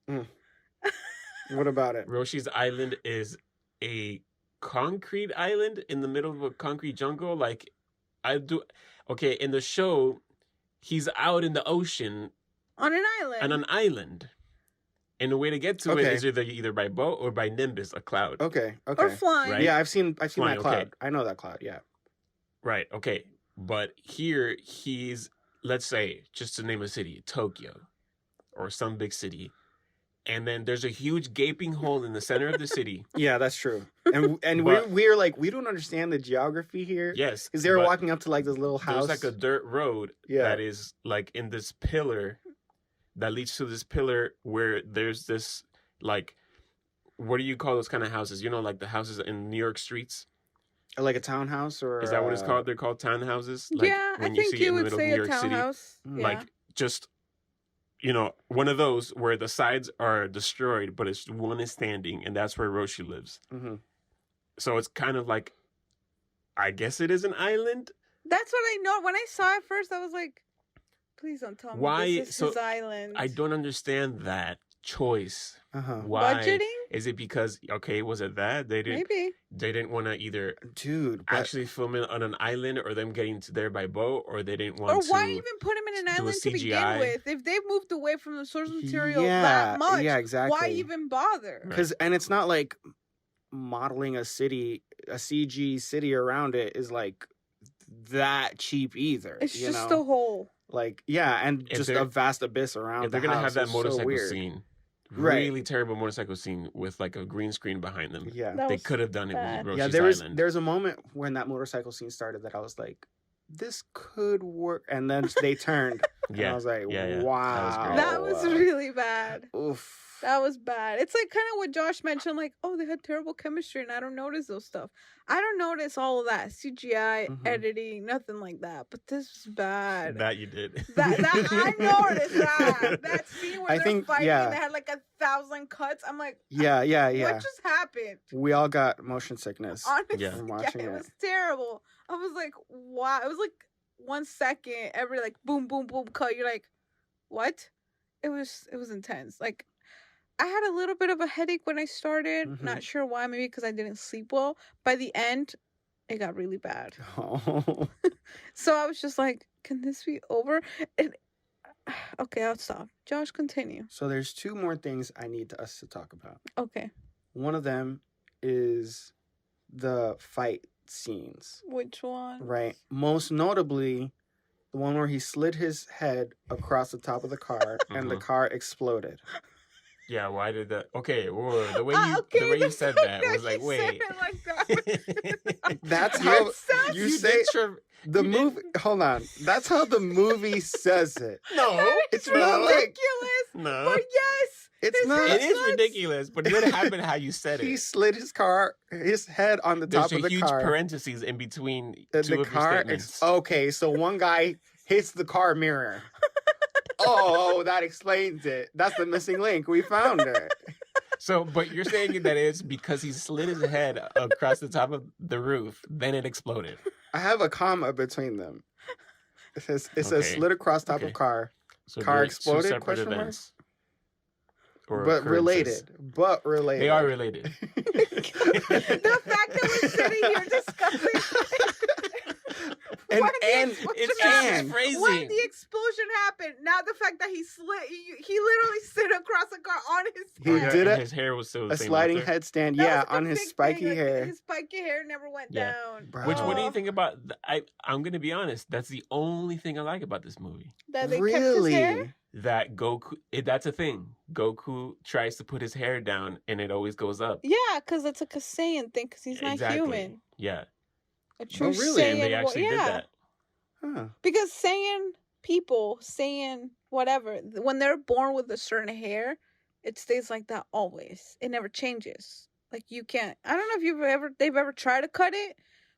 What about it? Roshi's Island is a concrete island in the middle of a concrete jungle. Like, in the show, he's out in the ocean. On an island. And the way to get to it is either by boat or by Nimbus, a cloud. Okay. Or flying. Right? Yeah, I've seen Flying, that cloud. okay. I know that cloud, yeah. Right, okay. But here he's, let's say, just to name a city, Tokyo or some big city. And then there's a huge gaping hole in the center of the city. Yeah, that's true. And we're like, we don't understand the geography here. Yes. Because they were walking up to like this little house. There's like a dirt road that is like in this pillar that leads to this pillar where there's this, like, what do you call those kind of houses? You know, like the houses in New York streets? Like a townhouse or... Is that what it's called? They're called townhouses? Like, yeah, when I think see you it in the would middle say of New a York City, townhouse. Yeah. like, just, you know, one of those where the sides are destroyed, but it's one is standing, and that's where Roshi lives. Mm-hmm. So it's kind of like, I guess it is an island. That's what I know. When I saw it first, I was like, please don't tell me this is his island. I don't understand that. choice? Uh-huh. Why? Budgeting? Is it because was it that they didn't want to either actually film it on an island or them getting to there by boat, or they didn't want or to? why even put him in an do a island to begin CGI? with? If they've moved away from the source material that much, exactly. why even bother? And it's not like modeling a CG city around it is like that cheap either. It's just a hole. Like, and just a vast abyss around. If they're gonna have that motorcycle scene, really terrible motorcycle scene with like a green screen behind them, they could have done it with Roshi's Island. There's a moment when that motorcycle scene started that I was like, this could work, and then they turned, and I was like, wow, that was really bad. Oof. That was bad. It's like kind of what Josh mentioned, like, oh, they had terrible chemistry, and I don't notice those stuff. I don't notice all of that CGI, editing, nothing like that. But this was bad. That you did. That I noticed that. That scene where they're fighting, they had like 1,000 cuts. I'm like, yeah. What just happened? We all got motion sickness. Honestly, from watching it was terrible. I was like, wow. It was like 1 second every like boom, boom, boom cut. You're like, what? It was intense. Like, I had a little bit of a headache when I started. Not sure why. Maybe because I didn't sleep well. By the end, it got really bad. Oh. So I was just like, can this be over? And, okay, I'll stop. Josh, continue. So there's 2 more things I need us to talk about. Okay. One of them is the fight scenes. Which one? Right. Most notably, the one where he slid his head across the top of the car and the car exploded. Yeah, why did that? Okay, the way you said that was like, wait. That's how you say the movie. Hold on, that's how the movie says it. No, it's ridiculous. No, but yes, it's not. It is ridiculous, but it didn't happen how you said it. He slid his head on the top of the car. There's a huge parentheses in between two of your statements. Okay, so one guy hits the car mirror. Oh, that explains it. That's the missing link. We found it. So, but you're saying that it's because he slid his head across the top of the roof, then it exploded. I have a comma between them. It says slid across top of car. So car exploded? Question mark? But related. They are related. The fact that we're sitting here discussing and it's phrasing. When the explosion happened, now the fact that he literally slid across the car on his head. He did his hair was still the a same sliding after. headstand, on his spiky hair. His spiky hair never went down. Bro. Which, what do you think about? I'm gonna be honest. That's the only thing I like about this movie. That they kept his hair? That Goku, that's a thing. Goku tries to put his hair down, and it always goes up. Yeah, because it's like a Saiyan thing. Because he's not human. Yeah. A true Saiyan. And they actually did that. Huh. Because Saiyan whatever, when they're born with a certain hair, it stays like that always. It never changes. Like you can't. I don't know if they've ever tried to cut it,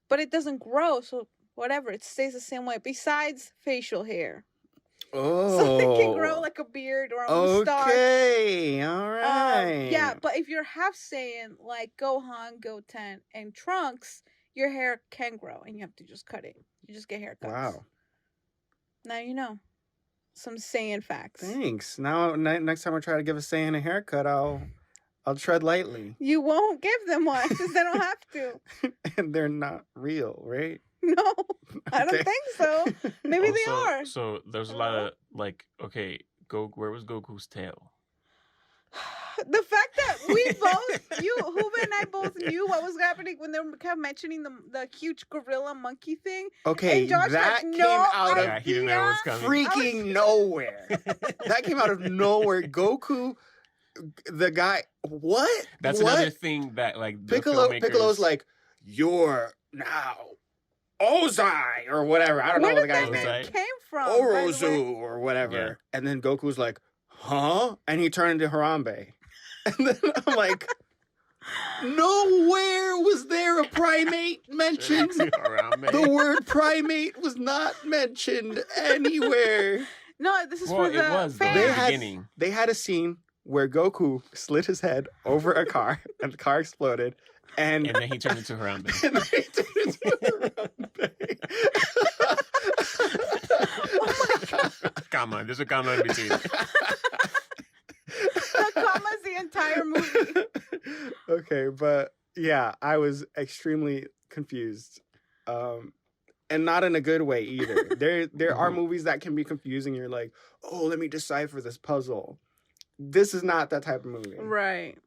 but it doesn't grow. So whatever, it stays the same way. Besides facial hair. Oh. So it can grow like a beard or a mustache. Okay, all right. Yeah, but if you're half Saiyan, like Gohan, Goten, and Trunks, your hair can grow, and you have to just cut it. You just get haircuts. Wow. Now you know some Saiyan facts. Thanks. Now, next time I try to give a Saiyan a haircut, I'll tread lightly. You won't give them one because they don't have to. And they're not real, right? No, I don't think so. Maybe they are. So there's a lot of like, okay, where was Goku's tail? The fact that we both, Huba and I both knew what was happening when they kept mentioning the huge gorilla monkey thing. Okay, that came out of he didn't know what was coming. Freaking nowhere. That came out of nowhere. Goku, the guy, what? That's another thing that like Piccolo's like, you're now Ozai or whatever. I don't know what the guy's name came from. Orozu or whatever. Yeah. And then Goku's like, huh? And he turned into Harambe. And then I'm like, nowhere was there a primate mentioned. The word primate was not mentioned anywhere. No, this is for the fans. They had a scene where Goku slid his head over a car and the car exploded. And then he turned into Harambe. Oh my God. Comma. There's a comma in between. The entire movie. Okay, but yeah, I was extremely confused. And not in a good way either. There are movies that can be confusing. You're like, oh, let me decipher this puzzle. This is not that type of movie. Right.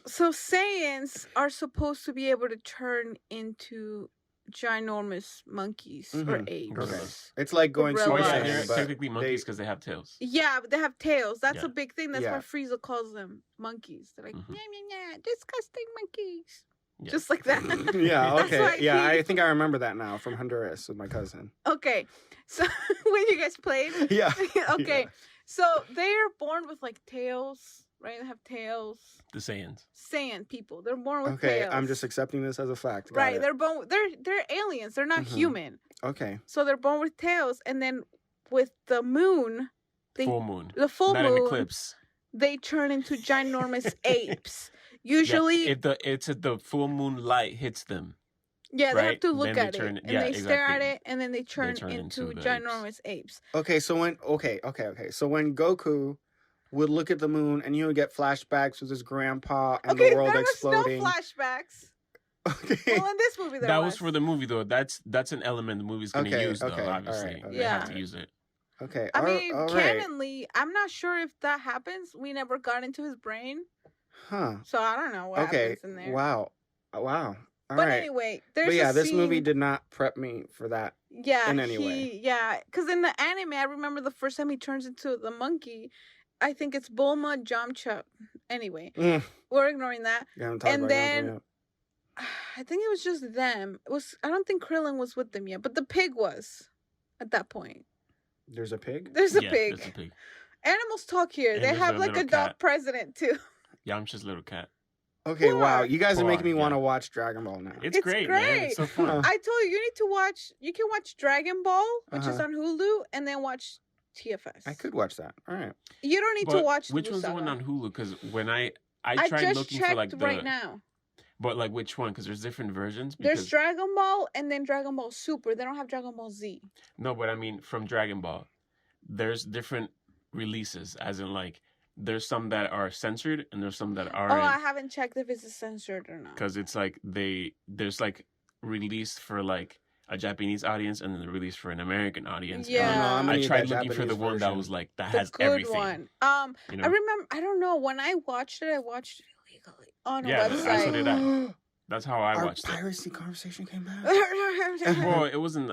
So Saiyans are supposed to be able to turn into ginormous monkeys or apes. Okay. It's like going Super yeah, Saiyan, they're but technically monkeys because they have tails. Yeah, but they have tails. That's Yeah. a big thing. That's why Frieza calls them monkeys. They're like, disgusting monkeys. Yeah. Just like that. yeah, That's okay. why Yeah, he- I think I remember that now from Honduras with my cousin. Okay, so when you guys played, Yeah. okay, Yeah. so they're born with like tails, right? They have tails. The Saiyans. Saiyan people. They're born with Okay, tails. I'm just accepting this as a fact. Got right. it. They're born. They're aliens. They're not human. Okay. So they're born with tails, and then with the moon, Full moon. the full Not moon, an eclipse. they turn into ginormous apes. Usually, if the full moon light hits them. yeah, they have right? to look Then at they it, turn- and yeah, they stare at exactly. it, and then they turn turn into into the ginormous apes. Okay, so when So when Goku would look at the moon and he would get flashbacks with his grandpa and Okay, the world there was exploding. no flashbacks. Okay. Well, in this movie, there That was was for the movie though. That's an element the movie's gonna Okay, use though. okay, Obviously, alright, they have okay. to use it. Okay. I mean, all right. canonly, I'm not sure if that happens. We never got into his brain, Huh. so I don't know what Okay. happens in there. Wow. Wow. All But right. anyway, there's But yeah, a this movie scene- did not prep me for that. Yeah, in any way. Yeah, because in the anime, I remember the first time he turns into the monkey. I think it's Bulma Yamcha. Anyway, Mm. we're ignoring that. Yeah, I'm talking And about then I think it was just them. It was. I don't think Krillin was with them yet, but the pig was at that point. There's a pig? There's a Yeah, pig. there's a pig. Animals talk here. And they there's have a like a little dog cat. president too. Yamcha's little cat. Okay, wow. Poor. You guys are making me Poor, want to yeah. watch Dragon Ball now. It's It's great, man. great. It's so fun. Huh. I told you need to watch. You can watch Dragon Ball, which is Uh-huh. on Hulu, and then watch TFS. I could watch that. All right. You don't need to But watch. which Blue one's the one Saga. on Hulu? Because when I I tried just looking checked for like the right now. but like which one? Because there's different versions. There's Because Dragon Ball and then Dragon Ball Super. They don't have Dragon Ball Z. no, but I mean from Dragon Ball, there's different releases. As in like there's some that are censored and there's some that Oh, aren't. I haven't checked if it's censored or not. Because it's like there's like released for like a Japanese audience and then the release for an American audience. And Yeah. I don't know. I'm gonna I need tried that looking for the Japanese one that version. was like that The has good everything. one. You know? I remember. I don't know. When I watched it illegally on a Yeah, that's what website. it is. That's how I Our watched it. piracy conversation came back. Well, it wasn't.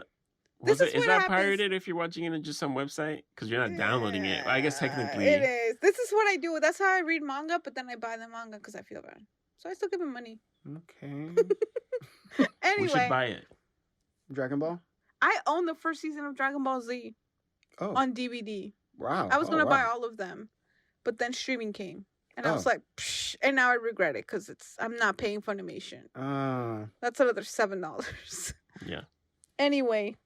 This is Is what that happens- pirated if you're watching it on just some website? Because you're not downloading it. I guess technically. It is. This is what I do. That's how I read manga, but then I buy the manga because I feel bad. So I still give him money. Okay. We should Anyway, buy it. Dragon Ball? I own the first season of Dragon Ball Z Oh. on DVD. Wow. I was Oh, gonna buy wow. all of them, but then streaming came, and I was Oh. like, psh, and now I regret it because I'm not paying Funimation. That's another $7. Yeah. Anyway,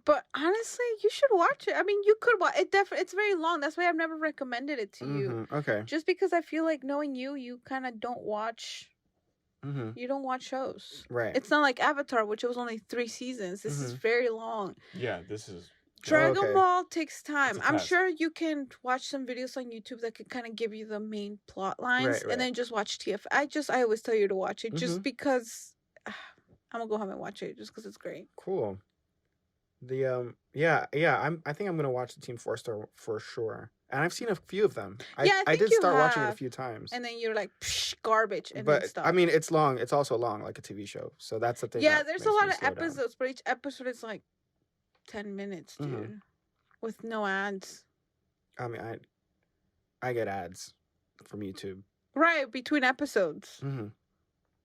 but honestly, you should watch it. I mean, you could watch it. It's very long. That's why I've never recommended it to you. Mhm, okay. Just because I feel like knowing you kind of don't watch. You don't watch shows. Right. It's not like Avatar, which was only 3 seasons. This is very long. Yeah, this is. Dragon okay. Ball takes time. It's a I'm task. sure you can watch some videos on YouTube that could kind of give you the main plot lines, Right, right. and then just watch TF. I always tell you to watch it just Mhm. because I'm gonna go home and watch it just because it's great. Cool. The I think I'm gonna watch the Team 4-Star for sure. And I've seen a few of them. Yeah, I I think did you start watching it a have. few times. And then you're like, psh, garbage, and But then stop. I mean, it's long. It's also long, like a TV show. So that's the thing. yeah, that there's a makes lot me of slow down. episodes, but each episode is like 10 minutes, dude, Mhm. with no ads. I mean, I get ads from YouTube. Right, between episodes. Hmm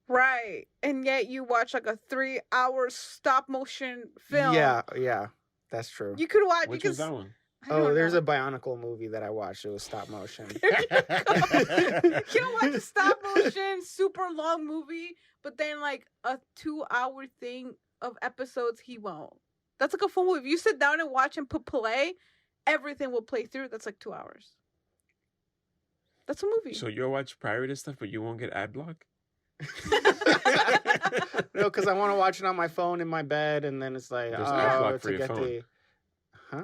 Right. And yet you watch like a 3-hour stop motion film. Yeah, that's true. You could watch Which because was that one? Oh, there's a Bionicle movie that I watched. It was stop motion. You don't watch a stop motion, super long movie, but then like a 2-hour thing of episodes, he won't. That's like a full movie. If you sit down and watch and put play, everything will play through. That's like 2 hours. That's a movie. So you'll watch pirated stuff, but you won't get ad block? No, because I want to watch it on my phone in my bed, and then it's like, There's an ad block to for your get phone. the, huh?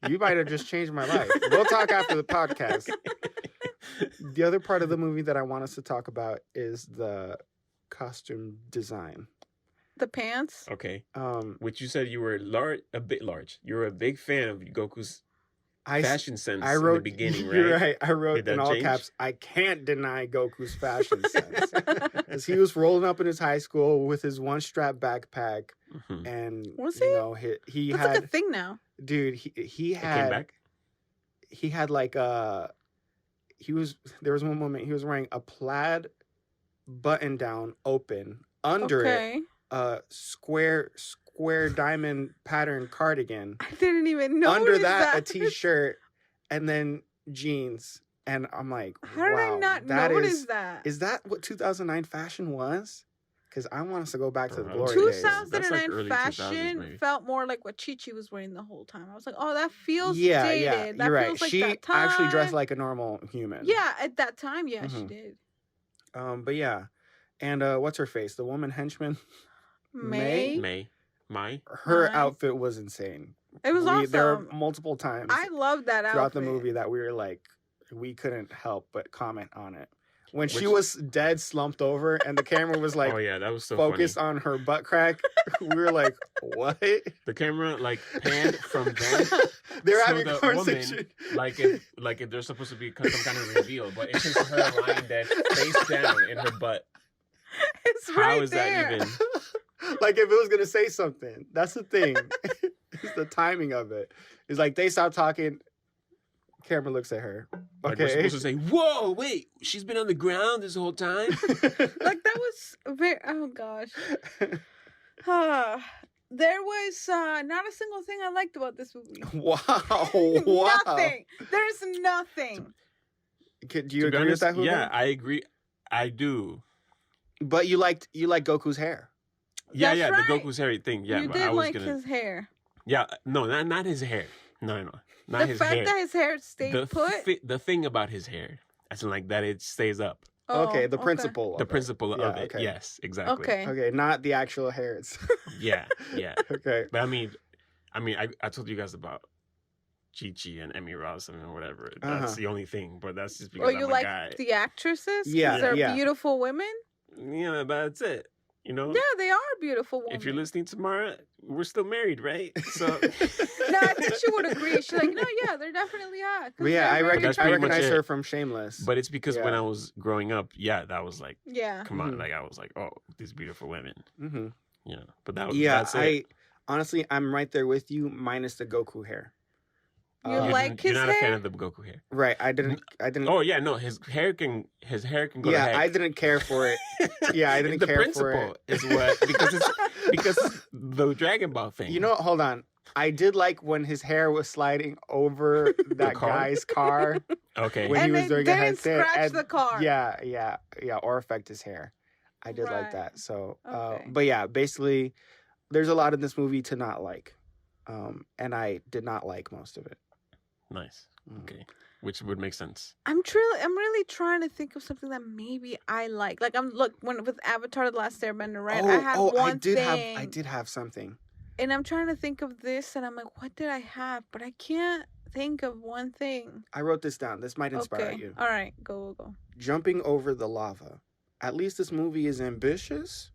You might have just changed my life. We'll talk after the podcast. The other part of the movie that I want us to talk about is the costume design. The pants. Okay. Which you said you were a bit large. You were a big fan of Goku's fashion sense in the beginning, right? You're right. I wrote in all caps, I can't deny Goku's fashion sense. Because he was rolling up in his high school with his one-strap backpack. Mm-hmm. And, was he? You know, he That's had... like a thing now. Dude, he had... Came back? He had like a... There was one moment he was wearing a plaid button-down open. Under it, a square diamond pattern cardigan. I didn't even know. Under that, a t-shirt, and then jeans. And I'm like, how did I not notice that? Is that what 2009 fashion was? Because I want us to go back to the glory 2009 days. Fashion felt more like what Chi-Chi was wearing the whole time. I was like, oh, that feels dated. Yeah, that you're right. Feels like she that time. actually dressed like a normal human. Yeah, at that time, yeah, she did. But yeah. And what's her face? The woman henchman? May. Her outfit was insane. It was awesome. There were multiple times. I loved that outfit. Throughout the movie that we were like, we couldn't help but comment on it. When she was dead slumped over and the camera was like, oh yeah, that was so focused funny. on her butt crack, we were like, what? The camera like panned from them. They're to having the conversation. Woman, like if there's supposed to be some kind of reveal, but it's just her lying dead, face down in her butt. It's right How is there. that even? Like if it was gonna say something. That's the thing. It's the timing of it. It's like they stop talking. Camera looks at her. Like we're supposed to say, "Whoa, wait, she's been on the ground this whole time." Like that was very. Oh gosh. There was not a single thing I liked about this movie. Wow. Nothing. There's nothing. Do you agree with that? Hugo? Yeah, I agree. I do. But you liked Goku's hair. Yeah, That's right. the Goku's hair thing. Yeah, you but did I was like his hair. Yeah, no, not his hair. No, not the his fact hair. that his hair stayed put. The thing about his hair, as in like that, it stays up. Oh, okay, the principle. The principle of it. Okay. Yes, exactly. Okay. Okay, not the actual hairs. Yeah. Okay. But I told you guys about Chi-Chi and Emmy Ross and whatever. That's the only thing, but that's just because I'm you a like guy. the actresses? Yeah, They're beautiful women. Yeah, but that's it. You know? Yeah, they are beautiful women. If you're listening to Mara, we're still married, right? So No, I think she would agree. She's like, no, yeah, they're definitely hot. But yeah, I recognize her it. from Shameless. But it's because when I was growing up, that was like, yeah, come on, like I was like, oh, these beautiful women. Mm-hmm. Yeah, but that's it. Honestly, I'm right there with you, minus the Goku hair. You like his hair? You're not a fan of the Goku hair, right? I didn't. Oh yeah, no, his hair can go. Yeah, to heck. I didn't care for it. Yeah, I didn't care for it. The principle is what because the Dragon Ball thing. You know, hold on. I did like when his hair was sliding over that guy's car. Okay, when he was doing a didn't headset, scratch the car. Yeah, or affect his hair. I did like that. So, Okay. but yeah, basically, there's a lot in this movie to not like, and I did not like most of it. Nice. Okay. Which would make sense. I'm really trying to think of something that maybe I like. Like with Avatar: The Last Airbender, right? I had one thing. I did have something. And I'm trying to think of this, and I'm like, what did I have? But I can't think of one thing. I wrote this down. This might inspire you. All right, go. Jumping over the lava. At least this movie is ambitious.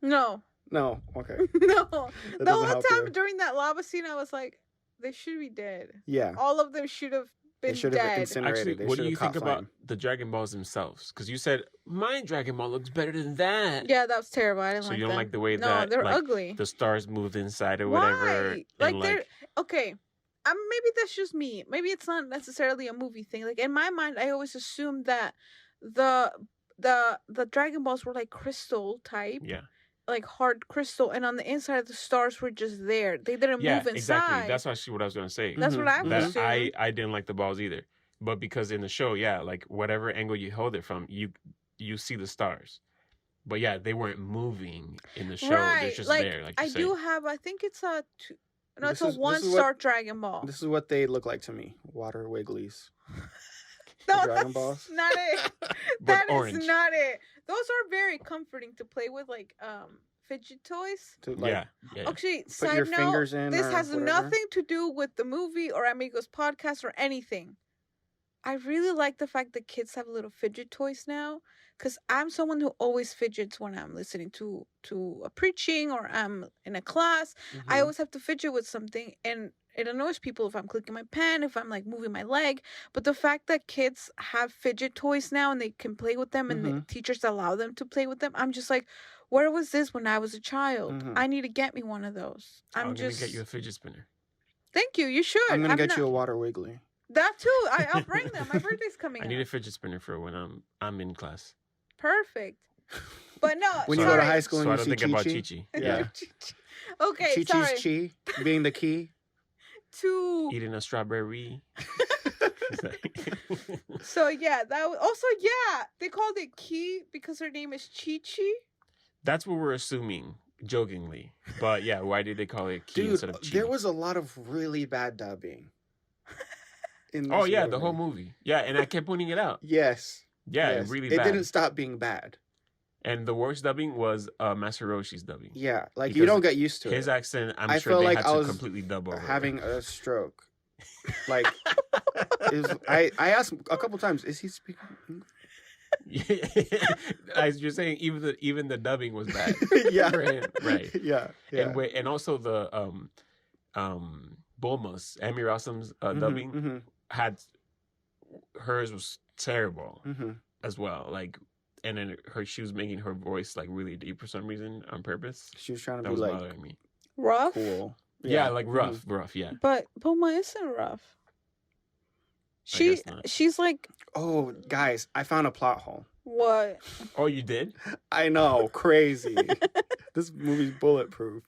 No. Okay. No. The whole time you. during that lava scene, I was like, they should be dead. Yeah. All of them should have been dead. Actually, what do you think about the Dragon Balls themselves? Because you said, my Dragon Ball looks better than that. Yeah, that was terrible. I didn't like that. So you don't like the way that... No, they're like, ugly. The stars moved inside or Why? whatever. Like, they're... Okay. Maybe that's just me. Maybe it's not necessarily a movie thing. Like, in my mind, I always assumed that the Dragon Balls were like crystal type. Yeah. Like hard crystal, and on the inside the stars were just there. They didn't move inside. Exactly. That's actually what I was gonna say. That's what I was saying. I didn't like the balls either, but because in the show, like whatever angle you hold it from, you see the stars. But yeah, they weren't moving in the show. Right. They're just there. Like you I say. do have. I think it's a. It's a 1-star Dragon Ball. This is what they look like to me. Water Wigglies. No, Dragon Balls. That's not it. That is not it. Those are very comforting to play with, like fidget toys. To like yeah. Actually, put side your note, fingers in. this or has whatever. nothing to do with the movie or Amigos podcast or anything. I really like the fact that kids have little fidget toys now, because I'm someone who always fidgets when I'm listening to a preaching or I'm in a class. I Mhm. always have to fidget with something, and it annoys people if I'm clicking my pen, if I'm like moving my leg. But the fact that kids have fidget toys now and they can play with them and the Mhm. teachers allow them to play with them, I'm just like, where was this when I was a child? Mhm. I need to get me one of those. I'm I'm gonna just get you a fidget spinner. Thank you. You should. I'm gonna get not... you a water wiggly. That too. I'll bring them. My birthday's coming I up. need a fidget spinner for when I'm in class. Perfect. But no, When you Sorry. go to high school So I and don't you think see about Chi-Chi. Chi-Chi. Yeah. Okay, sorry. Chi-Chi's chi being the key. To Eating a strawberry. so yeah, that was... also they called it Key because her name is Chi-Chi. That's what we're assuming, jokingly. But yeah, why did they call it Key Dude, instead of Chi? there was a lot of really bad dubbing. In Oh this yeah, movie. the whole movie. Yeah, and I kept pointing it out. Yes. Yeah, yes. really It bad. didn't stop being bad. And the worst dubbing was Masaroshi's dubbing. Yeah, like you Because don't get used to His it. accent, I'm I sure felt they like had I to was completely dub over. having a stroke. Like, I asked a couple times, is he speaking English? As you're saying, even the dubbing was bad. Yeah. For him, right. Yeah. And also the Bulma's Amir Asam's dubbing Mm-hmm, had hers was terrible mm-hmm. as well. Like, and then she was making her voice like really deep for some reason on purpose. She was trying to That be was like bothering me. Rough. cool. Yeah, like Mhm. rough. Yeah. But Bulma isn't rough. I guess not. She's like, Oh, guys, I found a plot hole. what? Oh, you did? I know, crazy. This movie's bulletproof.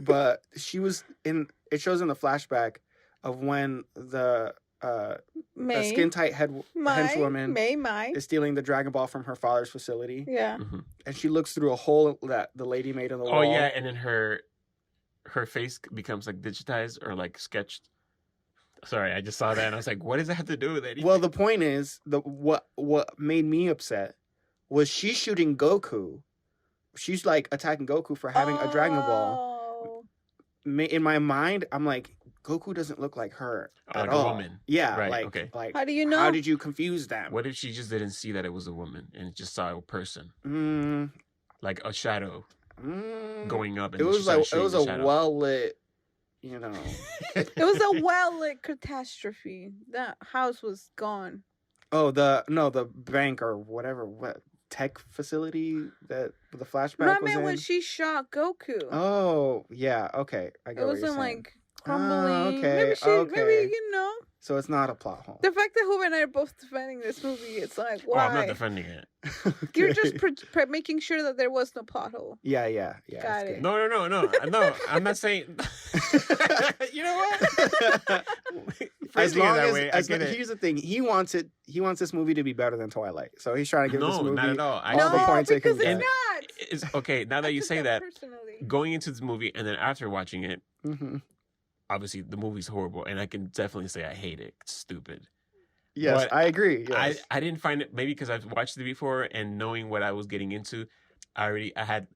But she was in. It shows in the flashback of when the May. skin tight henchwoman Mai. is stealing the Dragon Ball from her father's facility, Yeah. Mhm. and she looks through a hole that the lady made in the wall. Oh yeah, and then her face becomes like digitized or like sketched. Sorry, I just saw that and I was like, what does that have to do with anything? Well, the point is, what made me upset was she's shooting Goku. She's like attacking Goku for having a Dragon Ball. In my mind, I'm like, Goku doesn't look like her at like all. a woman. Yeah, Right, like, okay. like How do you know? How did you confuse them? What if she just didn't see that it was a woman and just saw a person, Mm, like a shadow mm, going up? And it she was started like it shooting was the a shadow. well lit, you know. It was a well-lit catastrophe. That house was gone. Oh, the bank or whatever, what tech facility that the flashback No, I was meant in. when she shot Goku. Oh, yeah, okay, I get it what you're wasn't saying. like crumbling. okay, Maybe okay. you know. So it's not a plot hole. The fact that Hoover and I are both defending this movie, it's like, Oh, why? I'm not defending it. You're Okay. just making sure that there was no plot hole. Yeah. Got that's it. good. No. I'm not saying. You know what? As Phrasing it long that as, way, I get it. here's the thing, he wants this movie to be better than Twilight. So he's trying to give this No, movie not at all. all Actually, the No, points it can because it's get. not. It's okay. Now that I you took say that, personally. going into this movie and then after watching it, Mhm. obviously the movie's horrible, and I can definitely say I hate it. It's stupid. Yes, But I agree. Yes. I didn't find it, maybe because I've watched it before and knowing what I was getting into, I had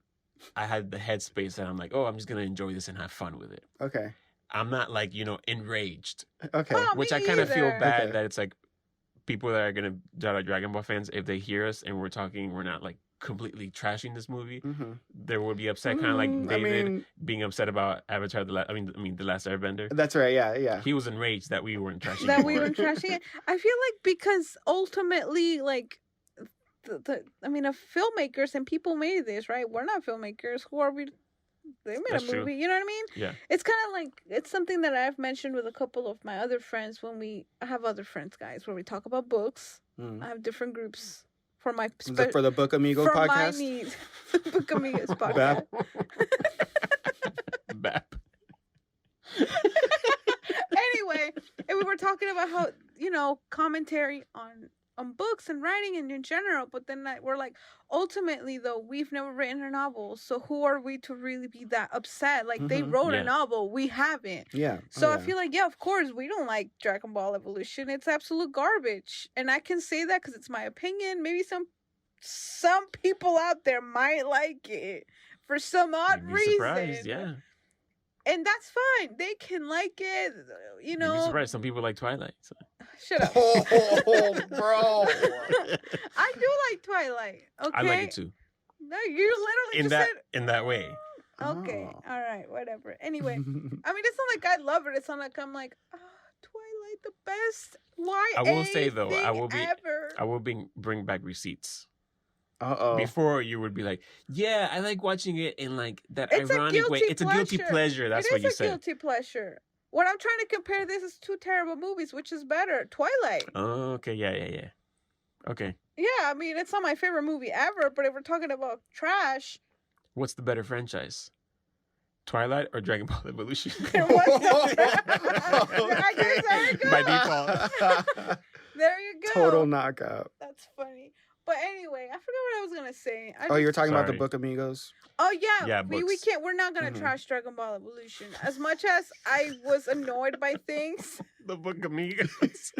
the headspace that I'm like, oh, I'm just gonna enjoy this and have fun with it. Okay. I'm not like, enraged, Okay. Oh, which me I kind of feel either. bad Okay. that it's like people that are Dragon Ball fans, if they hear us and we're not like completely trashing this movie, hmm they would be upset, kind of like Mm, I David mean, being upset about Avatar the Last Airbender. that's right. Yeah. He was enraged that we weren't trashing That it we more. were trashing it. I feel like because ultimately, like, the filmmakers and people made this, right? We're not filmmakers. Who are we? They made That's a true. movie. You know what I mean? Yeah. It's kind of like, it's something that I've mentioned with a couple of my other friends I have other friends, guys, where we talk about books. Mm. I have different groups for my For the Book Amigo for podcast. my needs. Book Amigos podcast. Bap. Bap. Anyway, and we were talking about how, commentary on books and writing and in general, but then we're like, ultimately though, we've never written a novel, so who are we to really be that upset? Like, they Mhm. wrote Yeah. a novel, we haven't. Yeah. So Oh, I yeah. feel like, yeah, of course, we don't like Dragon Ball Evolution. It's absolute garbage. And I can say that because it's my opinion. Maybe some people out there might like it. for some odd You'd be reason. surprised, yeah. And that's fine. They can like it, you know. You'd be surprised. Some people like Twilight. So. Shut up. Oh, bro. I do like Twilight. Okay. I like it too. No, you literally just said In that way. okay. Oh. All right, whatever. Anyway, I mean, it's not like I love it. It's not like I'm like, Twilight the best. Why? I will say though, I ever. will bring back receipts. Uh-oh. Before you would be like, yeah, I like watching it in like that It's ironic way. It's a guilty pleasure. That's what you said. It is a guilty pleasure. What I'm trying to compare this is two terrible movies. Which is better? Twilight. Oh, okay. Yeah. Okay. Yeah, I mean, it's not my favorite movie ever, but if we're talking about trash. What's the better franchise? Twilight or Dragon Ball Evolution? I guess there you go. By default. There you go. Total knockout. That's funny. But anyway, I forgot what I was gonna say. You were talking about the Sorry. Book Amigos? Oh yeah, Yeah, we books. can't. We're not gonna Mhm. trash Dragon Ball Evolution. As much as I was annoyed by things, The Book Amigos.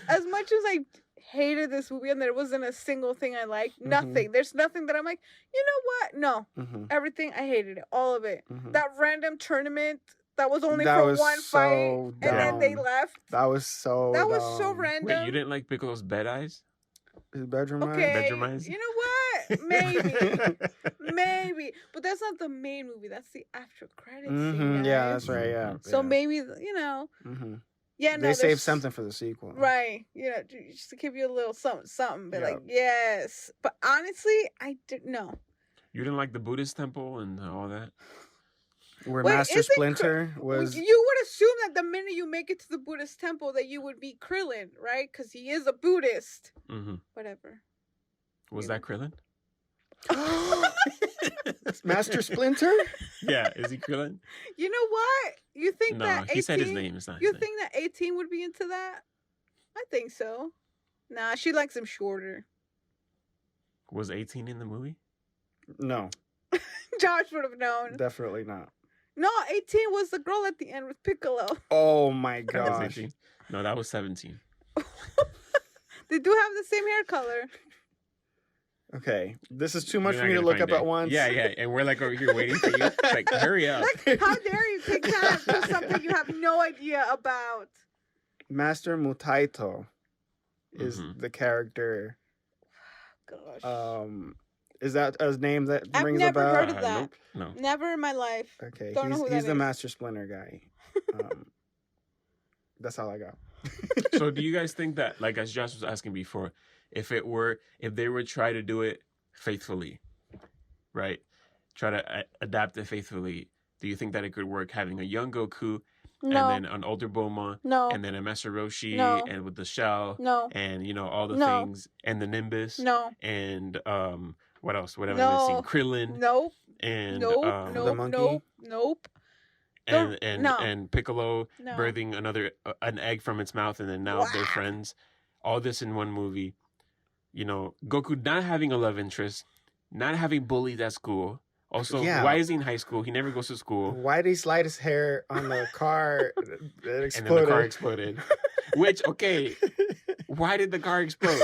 as much as I hated this movie and there wasn't a single thing I liked, nothing. There's nothing that I'm like, you know what? No, Mm-hmm. everything I hated it, all of it. Mm-hmm. That random tournament that was only That for was one so fight, and then they dumb. left. That was so That was so dumb. random. Wait, you didn't like Piccolo's bed eyes? His bedroom eyes? Okay, Bedroom eyes? you know what? Maybe. Maybe, but that's not the main movie. That's the after credits scene. Yeah, guys. that's right. Yeah. So yeah. maybe Mm-hmm. yeah, no, They saved there's- something for the sequel. right? Just to give you a little something. But Yeah. like, yes. But honestly, I didn't know. You didn't like the Buddhist temple and all that? Where Wait, Master isn't Splinter was. You would assume that the minute you make it to the Buddhist temple, that you would be Krillin, right? Because he is a Buddhist. Mm-hmm. Whatever. Was that Krillin? Master Splinter? Yeah, is he Krillin? You know what? You think No, that 18, he said his name. It's not his You name. think that 18 would be into that? I think so. Nah, she likes him shorter. Was 18 in the movie? No, Josh would have known. definitely not. No, 18 was the girl at the end with Piccolo. Oh my That was gosh. 18. No, that was 17. They do have the same hair color. Okay, this is too much You're for not me to gonna look find up it. at once. Yeah, and we're like over here waiting for you. Like, hurry up. Like, how dare you take time for something you have no idea about? Master Mutaito is Mhm. the character. Gosh. Is that a name that I've rings never a bell? heard of that. Nope. No. Never in my life. Okay, Don't know who he's that the is. Master Splinter guy. That's all I got. So do you guys think that, like as Josh was asking before, if they would try to do it faithfully, right? Try to adapt it faithfully, do you think that it could work having a young Goku No. and then an older Bulma No. and then a Master Roshi No. and with the shell No. and all the No. things and the Nimbus No. and what else? What am I No. missing? Krillin Nope. and Nope. the Nope. monkey? Nope. Nope. and No. and Piccolo No. birthing an egg from its mouth, and then now they're Wow. friends. All this in one movie. Goku not having a love interest, not having bullies at school. Also, Yeah. why is he in high school? He never goes to school, Why did he slide his hair on the car that and then exploded? the car exploded. Which, okay, why did the car explode?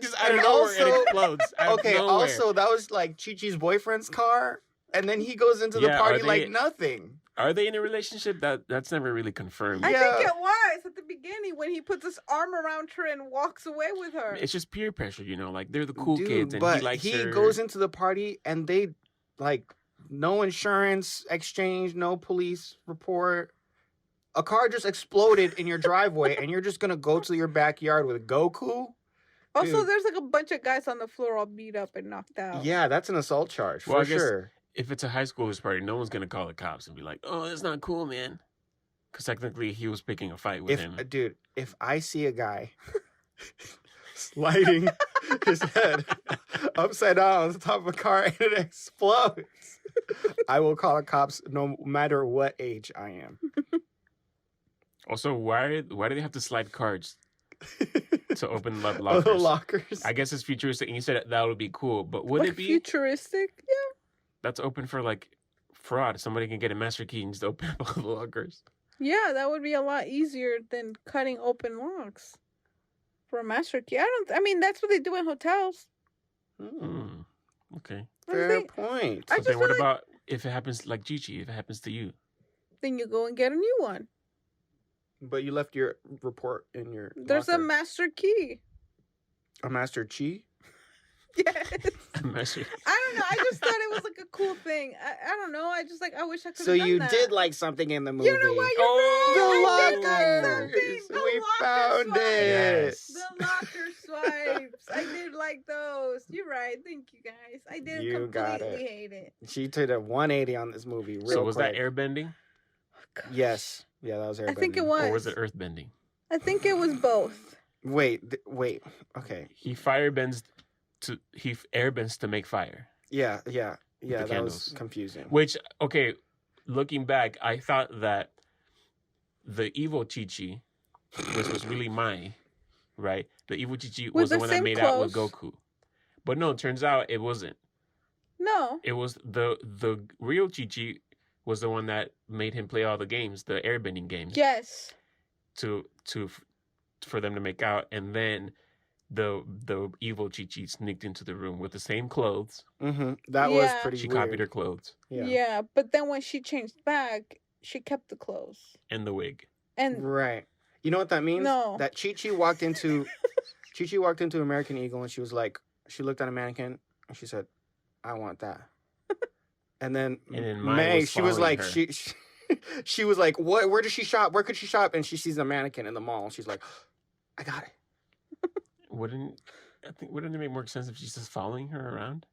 Just out of And nowhere, it also- explodes. Out of Okay, nowhere. also that was like Chi-Chi's boyfriend's car, and then he goes into the Yeah, party are like they- nothing. Are they in a relationship? That's never really confirmed. I Yeah. think it was at the beginning when he puts his arm around her and walks away with her. It's just peer pressure, like they're the cool Dude, kids, and but he likes he her. goes into the party and they like no insurance exchange, no police report. A car just exploded in your driveway, and you're just gonna go to your backyard with Goku? Also, Dude. there's like a bunch of guys on the floor all beat up and knocked out. Yeah, that's an assault charge Well, for I guess- sure. If it's a high schoolers party, no one's gonna call the cops and be like, "Oh, that's not cool, man," because technically he was picking a fight with him. Dude, if I see a guy sliding his head upside down on the top of a car and it explodes, I will call the cops no matter what age I am. Also, why do they have to slide cards to open up Oh, lockers? the lockers. I guess it's futuristic, and you said that would be cool, but would Like it be? futuristic? Yeah. That's open for like fraud. Somebody can get a master key and just open up all the lockers. Yeah, that would be a lot easier than cutting open locks for a master key. I mean, that's what they do in hotels. Hmm. Hmm. Okay. Fair point. I But just then what feel like- about if it happens like Gigi? If it happens to you? Then you go and get a new one. But you left your report in your There's a locker. master key. A master chi? Yes. Messy. I don't know. I just thought it was like a cool thing. I don't know. I just like I wish I could. So you that. did like something in the movie. You know what? You're The right. I did like lockers. something. The We locker found swipes. it. Yes. The locker swipes. I did like those. You're right. Thank you guys. I didn't You got completely it. hate it. She did a 180 on this movie. Real So was quick. that airbending Gosh. Yes. Yeah, that was airbending. I think it was. or was it earthbending? I think it was both. Wait. Okay. He airbends to make fire. Yeah. That was candles. confusing. Which, okay, looking back, I thought that the evil Chi-Chi, which was really Mai, right? The evil Chi-Chi With was the the one that same made out with clothes. Goku. But no, it turns out it wasn't. No. It was the real Chi-Chi was the one that made him play all the games, the airbending games, Yes. for them to make out, and then the evil Chi-Chi sneaked into the room with the same clothes. Mm-hmm. That was Yeah. pretty She weird. copied her clothes Yeah. But then when she changed back, she kept the clothes. and the wig. And Right. You know what that means? No. That Chi-Chi walked into American Eagle and she was like, she looked at a mannequin and she said, I want that. And then Mai May, was she was following like, her. she was like, what? Where does she shop? Where could she shop? And she sees a mannequin in the mall. She's like, I got it. Wouldn't it make more sense if she's just following her around?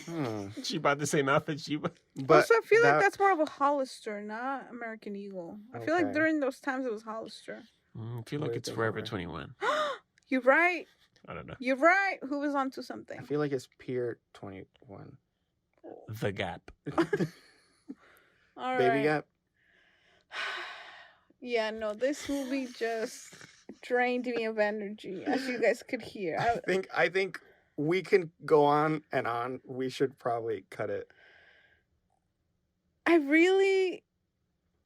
Hmm. She bought the same outfit she bought. But also, I feel that- like that's more of a Hollister, not American Eagle. I feel like Okay. during those times it was Hollister. I feel What like do you it's think, Forever Lauren? 21. You're right. I don't know. You're right. Who was onto I something? feel like it's Pier 21. The Gap. All Baby right. Gap. Yeah, no, this movie just drained me of energy, as you guys could hear. I think we can go on and on. We should probably cut it. I really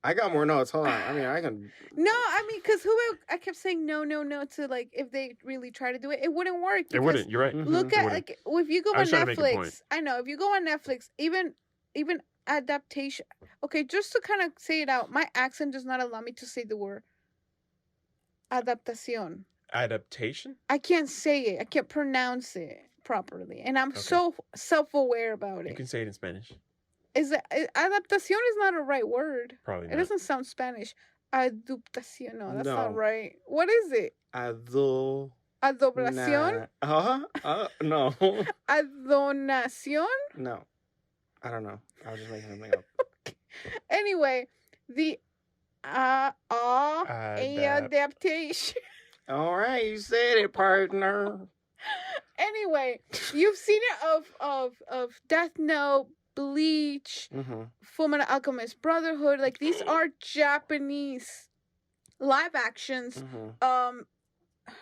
I got more notes. Hold on. I mean, I can. no. I mean, because I kept saying no to like if they really try to do it, it wouldn't work. It because wouldn't. You're right. Mhm. Look It at wouldn't. like if you go I on was trying to make a point. Netflix. I know if you go on Netflix, even adaptation. Okay, just to kind of say it out, my accent does not allow me to say the word adaptación. Adaptation? I can't say it. I can't pronounce it properly, and I'm Okay. so self-aware about You it. can say it in Spanish. Adaptación is not a right word. Probably It not. doesn't sound Spanish. Adaptación. No, that's not No. right. What is it? Adol. Adoblación? No. Adonación? No. I don't know. I was just making something up. Anyway, the adaptation. All right, you said it, partner. Anyway, you've seen it of Death Note, Bleach, Mm-hmm. Fullmetal Alchemist Brotherhood. Like these are Japanese live actions. Mm-hmm.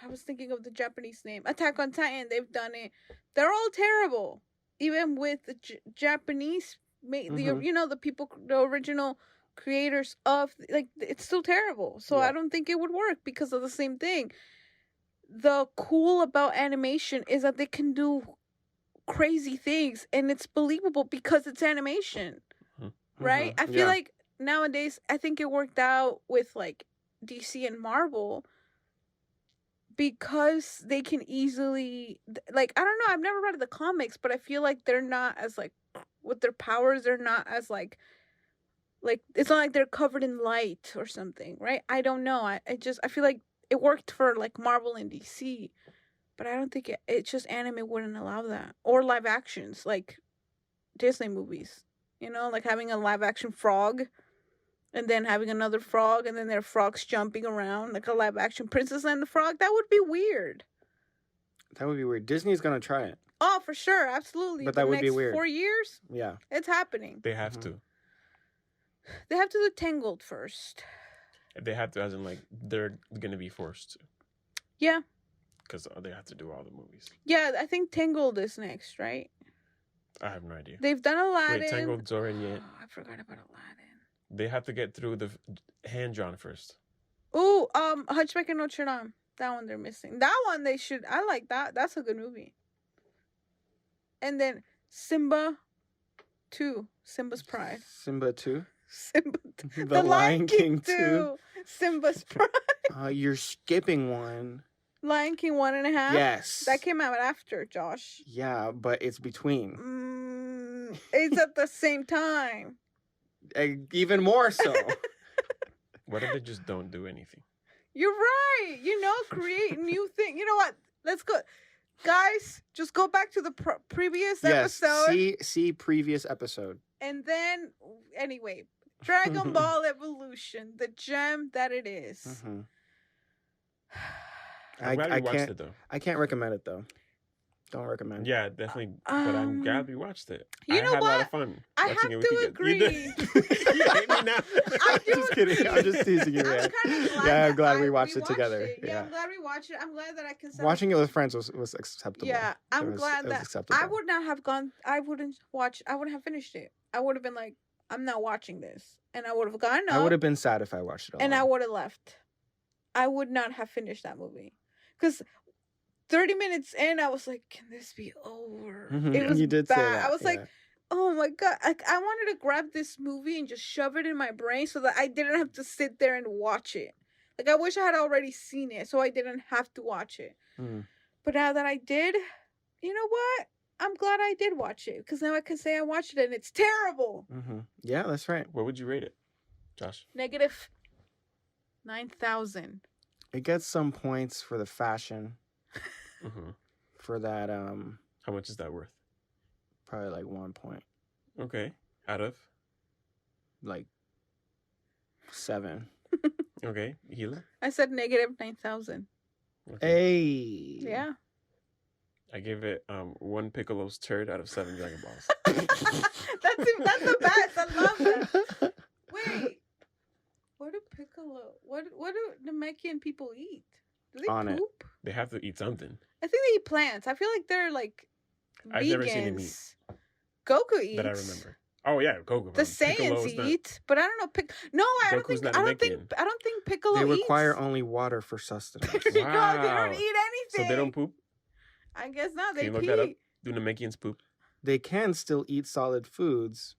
I was thinking of the Japanese name. Attack on Titan. They've done it. They're all terrible. Even with the Japanese, Mhm. the people, the original creators of like, it's still terrible. So Yeah. I don't think it would work because of the same thing. The cool about animation is that they can do crazy things and it's believable because it's animation, right? Mhm. I feel Yeah. like nowadays, I think it worked out with like DC and Marvel because they can easily, like, I don't know, I've never read the comics, but I feel like they're not as like, with their powers, they're not as like it's not like they're covered in light or something, right? I don't know. I feel like it worked for like Marvel and DC, but I don't think it's just anime wouldn't allow that, or live actions like Disney movies, like having a live action frog and then having another frog and then there are frogs jumping around like a live action Princess and the Frog. That would be weird. That would be weird. Disney's gonna try it. Oh, for sure, absolutely. But that The would be next weird. 4 years, Yeah. it's happening. They have Mhm. to. They have to do Tangled first. They have to, as in, like, they're going to be forced to. Yeah. Because they have to do all the movies. Yeah, I think Tangled is next, right? I have no idea. They've done Aladdin. Wait, Tangled, Zora, and yet. Oh, I forgot about Aladdin. They have to get through the hand-drawn first. Ooh, Hunchback of Notre Dame. That one they're missing. That one they should. I like that. That's a good movie. and then Simba 2, Simba's Pride. Simba 2? Simba, The Lion King 2. Simba's Pride. You're skipping one. Lion King 1.5. Yes. That came out after, Josh. Yeah, but it's between. It's at the same time. Even more so. What if they just don't do anything? You're right. Create new thing. You know what? Let's go. Guys, just go back to the previous episode. See previous episode. And then, anyway, Dragon Ball Evolution, the gem that it is. Mm-hmm. I'm glad we watched it, though. I can't recommend it, though. Don't recommend it. Yeah, definitely. But I'm glad we watched it. You know had what? a lot of fun. I have to agree. You hate me now. I'm just kidding. I'm just teasing you, man. I'm glad we watched it together. Yeah, I'm glad we watched it. I'm glad that I can. Watching it with friends was acceptable. Yeah, I'm glad that acceptable. I would not have gone. I wouldn't have finished it. I would have been like, I'm not watching this, and I would have gone. I would have been sad if I watched it alone. And I would have left. I would not have finished that movie because 30 minutes in, I was like, can this be over? Mm-hmm. It was you did bad. say that. I was like, oh my God. Like, I wanted to grab this movie and just shove it in my brain so that I didn't have to sit there and watch it. Like, I wish I had already seen it so I didn't have to watch it. Mm. But now that I did, you know what? I'm glad I did watch it because now I can say I watched it and it's terrible. Mm-hmm. Yeah, that's right. What would you rate it, Josh? Negative 9,000. It gets some points for the fashion. Mm-hmm. For that, how much is that worth? Probably like 1 point. Okay. Out of? Like 7. Okay. Hila? I said negative 9,000. Okay. Hey. Yeah. I gave it 1 Piccolo's turd out of 7 Dragon Balls. That's the best. I love that. Wait. What do Namekian people eat? Do they On poop? it. They have to eat something. I think they eat plants. I feel like they're like I've vegans. never seen them eat. Goku eats. That I remember. Oh yeah, Goku. The Saiyans eat, but I don't know. I don't think Piccolo They eats. require only water for sustenance. No, they don't eat anything. So they don't poop? I guess not. They Can you pee. look that up? Do Namekians poop? They can still eat solid foods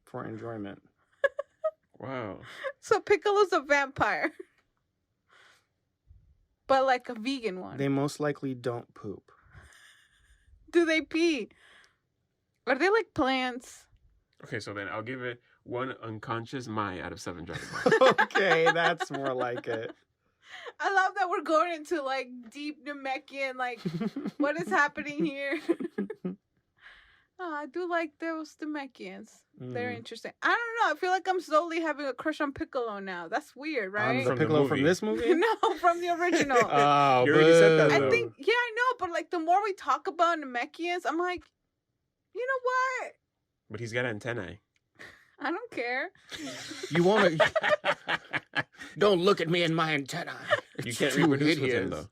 for enjoyment. Wow. So Piccolo's a vampire. But like a vegan one. They most likely don't poop. Do they pee? Are they like plants? Okay, so then I'll give it 1 unconscious Mai out of 7 Dragon Balls. Okay, that's more like it. I love that we're going into like deep Namekian, like what is happening here? I do like those Namekians. They're interesting. I don't know. I feel like I'm slowly having a crush on Piccolo now. That's weird, right? The Piccolo from this movie? No, from the original. Oh, you already said that, I though. think, yeah, I know, but like the more we talk about Namekians, I'm like, you know what? But he's got antennae. I don't care. You want to... Don't look at me in my antenna. You can't reproduce with him, though.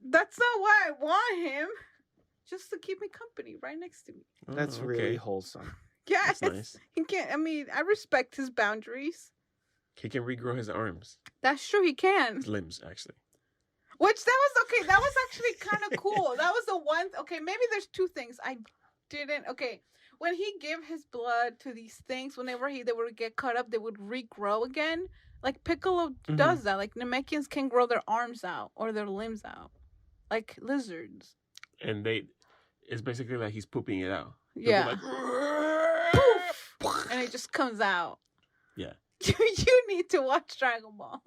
That's not why I want him. Just to keep me company right next to me. That's really wholesome. Yes. That's nice. He can't, I mean, I respect his boundaries. He can regrow his arms. That's true, he can. His limbs, actually. Which, that was, okay, that was actually kind of cool. That was the one, okay, maybe there's 2 things. I didn't, okay, when he gave his blood to these things, whenever they would get cut up, they would regrow again. Like, Piccolo does that. Like, Namekians can grow their arms out or their limbs out. Like lizards. And it's basically like he's pooping it out. Yeah. Like, poof! And it just comes out. Yeah. You need to watch Dragon Ball.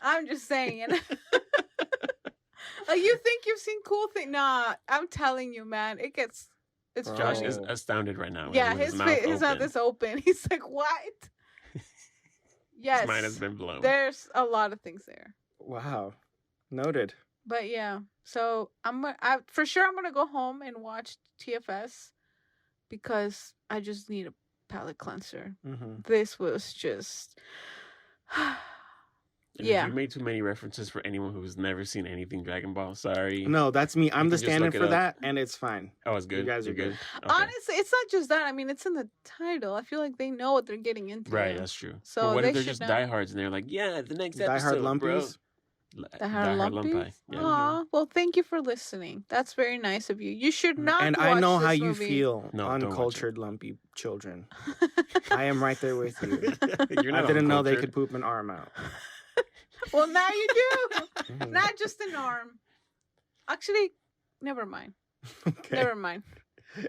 I'm just saying. Like, you think you've seen cool things? Nah, I'm telling you, man. It's Josh funny. is astounded right now. Yeah, his mouth is open. He's like, what? Yes. His mind has been blown. There's a lot of things there. Wow. Noted. But yeah, so for sure I'm gonna go home and watch TFS because I just need a palate cleanser. Mm-hmm. This was just, If you made too many references for anyone who's never seen anything Dragon Ball, sorry. No, that's me. I'm the stand-in for up. that, and it's fine. Oh, it's good. You guys are good. Okay. Honestly, it's not just that. I mean, it's in the title. I feel like they know what they're getting into. Right, that's true. So but what they if they're should just know. diehards and they're like, yeah, the next Die episode, hard bro. lumpies. That had lumpy. Yeah. Aw, well, thank you for listening. That's very nice of you. You should not. And watch I know this how you movie. feel, No, don't watch it. uncultured, lumpy children. I am right there with you. You're I not didn't know they uncultured. could poop an arm out. Well, now you do. Mhm. Not just an arm. Actually, never mind. Okay. Never mind.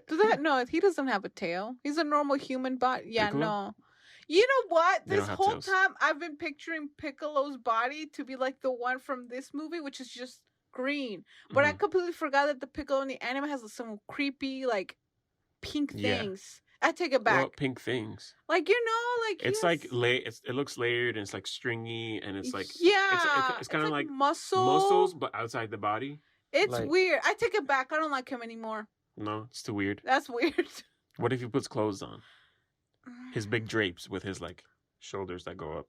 Does that? No, he doesn't have a tail. He's a normal human body. Yeah, Piccolo? no. You know what? They This don't have whole tails. time I've been picturing Piccolo's body to be like the one from this movie, which is just green. But I Mhm. completely forgot that the Piccolo in the anime has some creepy, like, pink Yeah. things. I take it back. Well, pink things. Like, you know, like It's he like has- it looks layered and it's like stringy and it's like yeah, it's kind of like muscle. muscles but outside the body. It's Like- weird. I take it back. I don't like him anymore. No, it's too weird. That's weird. What if he puts clothes on? His big drapes with his like shoulders that go up.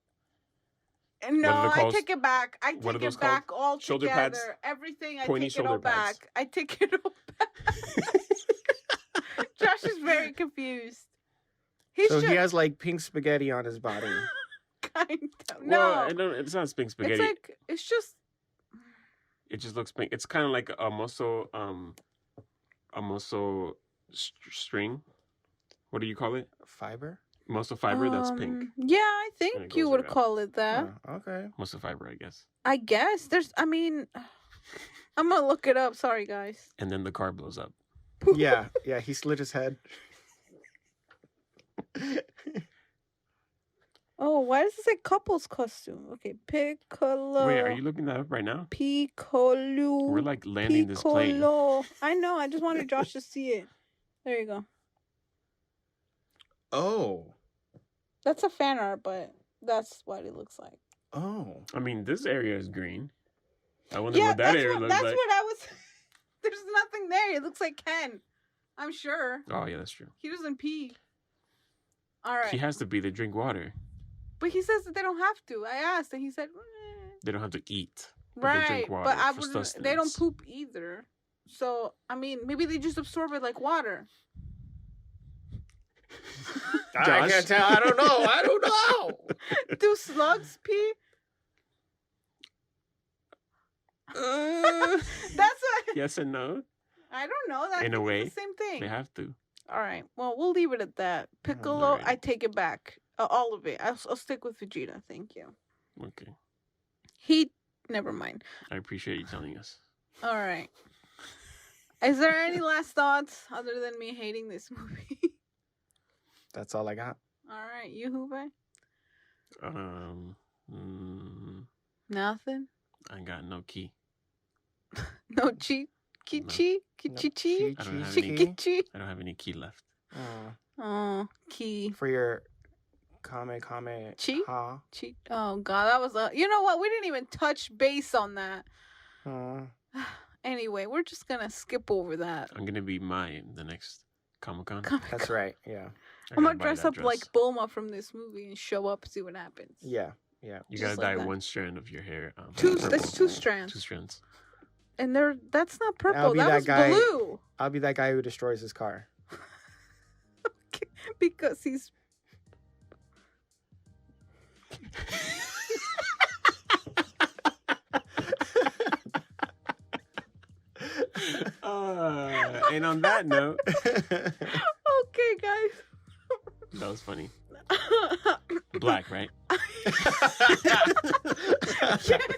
No, are they I called? take it back. I What are take those it back all Shoulder together. pads? Everything. I Pointy take it all shoulder pads. back. I take it all back. Josh is very confused. He's So just he has like pink spaghetti on his body. kind of Well, no. it's not pink spaghetti. It's like it's just It just looks pink. It's kind of like a muscle string. What do you call it? Fiber? Muscle fiber that's pink. Yeah, I And it think you goes would around. call it that. Oh, okay. Muscle fiber, I guess. I guess there's. I mean, I'm gonna look it up. Sorry, guys. And then the car blows up. Yeah, yeah, he slit his head. Oh, why does it say couple's costume? Okay, Piccolo. Wait, are you looking that up right now? Piccolo. We're like landing this plane. Piccolo. I know. I just wanted Josh to see it. There you go. Oh. That's a fan art, but that's what it looks like. Oh. I mean, this area is green. I wonder Yeah, what that that's area what, looks that's like. what I was. There's nothing there. It looks like Ken. I'm sure. Oh, yeah, that's true. He doesn't pee. All right. He has to be. They drink water. But he says that they don't have to. I asked, and he said, They don't have to eat. But right. they drink water But I for wouldn't. They don't sustenance. poop either. So I mean, maybe they just absorb it like water. I Josh? can't tell. I don't know. I don't know. Do slugs pee? Uh, That's what yes and no. I don't know. That In a way, the same thing. They have to. All right. Well, we'll leave it at that. Piccolo, Alright. I take it back. All of it. I'll stick with Vegeta. Thank you. Okay. He. Never mind. I appreciate you telling us. All right. Is there any last thoughts other than me hating this movie? That's all I got. All right. You, Hube? Nothing? I got no key. No chi? Kichi? Kichichi? I don't have Cheese any- key. Chikichi? I don't have any key left. Oh, key. For your kame. Chi? Ha. Chi. Oh, God. That was a. You know what? We didn't even touch base on that. Anyway, we're just going to skip over that. I'm gonna be mime the next Comic-Con. That's right. Yeah. I'm going to dress up like Bulma from this movie and show up, see what happens. Yeah. Yeah. You just gotta like dye that. one strand of your hair. That's two purple. strands. 2 strands. And that's not purple. I'll be That that was guy. blue. I'll be that guy who destroys his car. Because he's. And on that note, Okay, guys. that was funny. Black, right? Yes.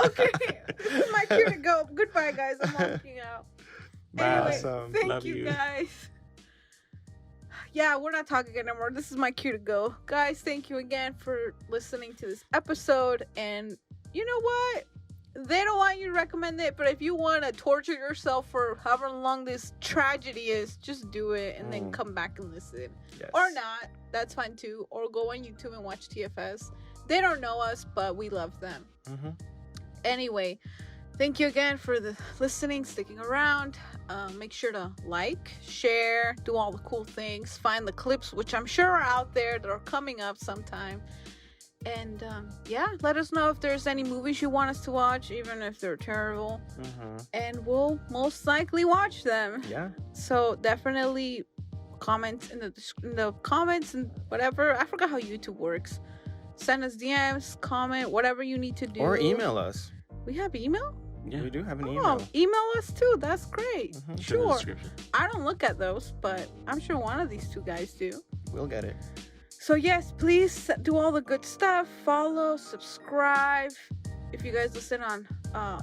Okay. This is my cue to go. Goodbye, guys. I'm walking out. Bye. Anyway, Awesome. thank Love you, you. guys. Yeah, we're not talking anymore. This is my cue to go. Guys, thank you again for listening to this episode. And you know what? They don't want you to recommend it, but if you want to torture yourself for however long this tragedy is, just do it and then come back and listen. Yes. Or not. That's fine too. Or go on YouTube and watch TFS. They don't know us, but we love them. Mm-hmm. Anyway, thank you again for the listening, sticking around. Make sure to like, share, do all the cool things. Find the clips, which I'm sure are out there that are coming up sometime. And yeah, let us know if there's any movies you want us to watch, even if they're terrible. Mm-hmm. And we'll most likely watch them. Yeah. So definitely comment in the comments and whatever. I forgot how YouTube works. Send us DMs, comment, whatever you need to do. Or email us. We have email? Yeah. We do have an email. Oh, email us too. That's great. Mhm. In the Sure. description. I don't look at those, but I'm sure one of these two guys do. We'll get it. So yes, please do all the good stuff. Follow, subscribe. If you guys listen on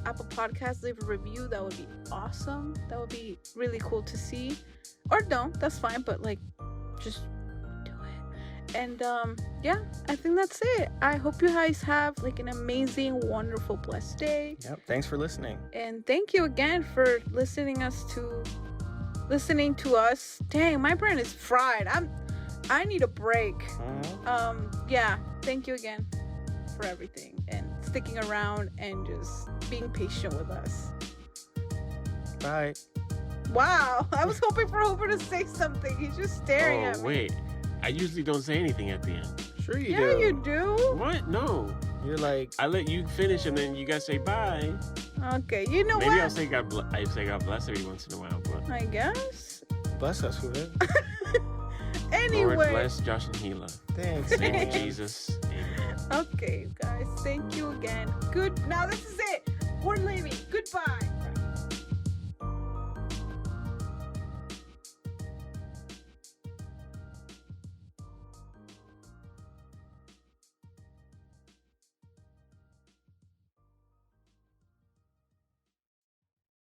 Apple Podcasts, leave a review. That would be awesome. That would be really cool to see. Or don't. That's fine. But like, just do it. And yeah, I think that's it. I hope you guys have like an amazing, wonderful, blessed day. Yep. Thanks for listening. And thank you again for listening to us. Dang, my brain is fried. I need a break. Yeah, thank you again for everything and sticking around and just being patient with us. Bye. Wow, I was hoping for Hooper to say something. He's just staring at me. Oh, wait. I usually don't say anything at the end. Sure you do. Yeah, you do. What? No. You're like, I let you finish and then you guys say bye. Okay, you know Maybe what? I say God bless every once in a while, but I guess. bless us with it. Anyway. Lord bless Josh and Gila. Thanks. In the name of Jesus. Amen. Okay, guys. Thank you again. Good. Now this is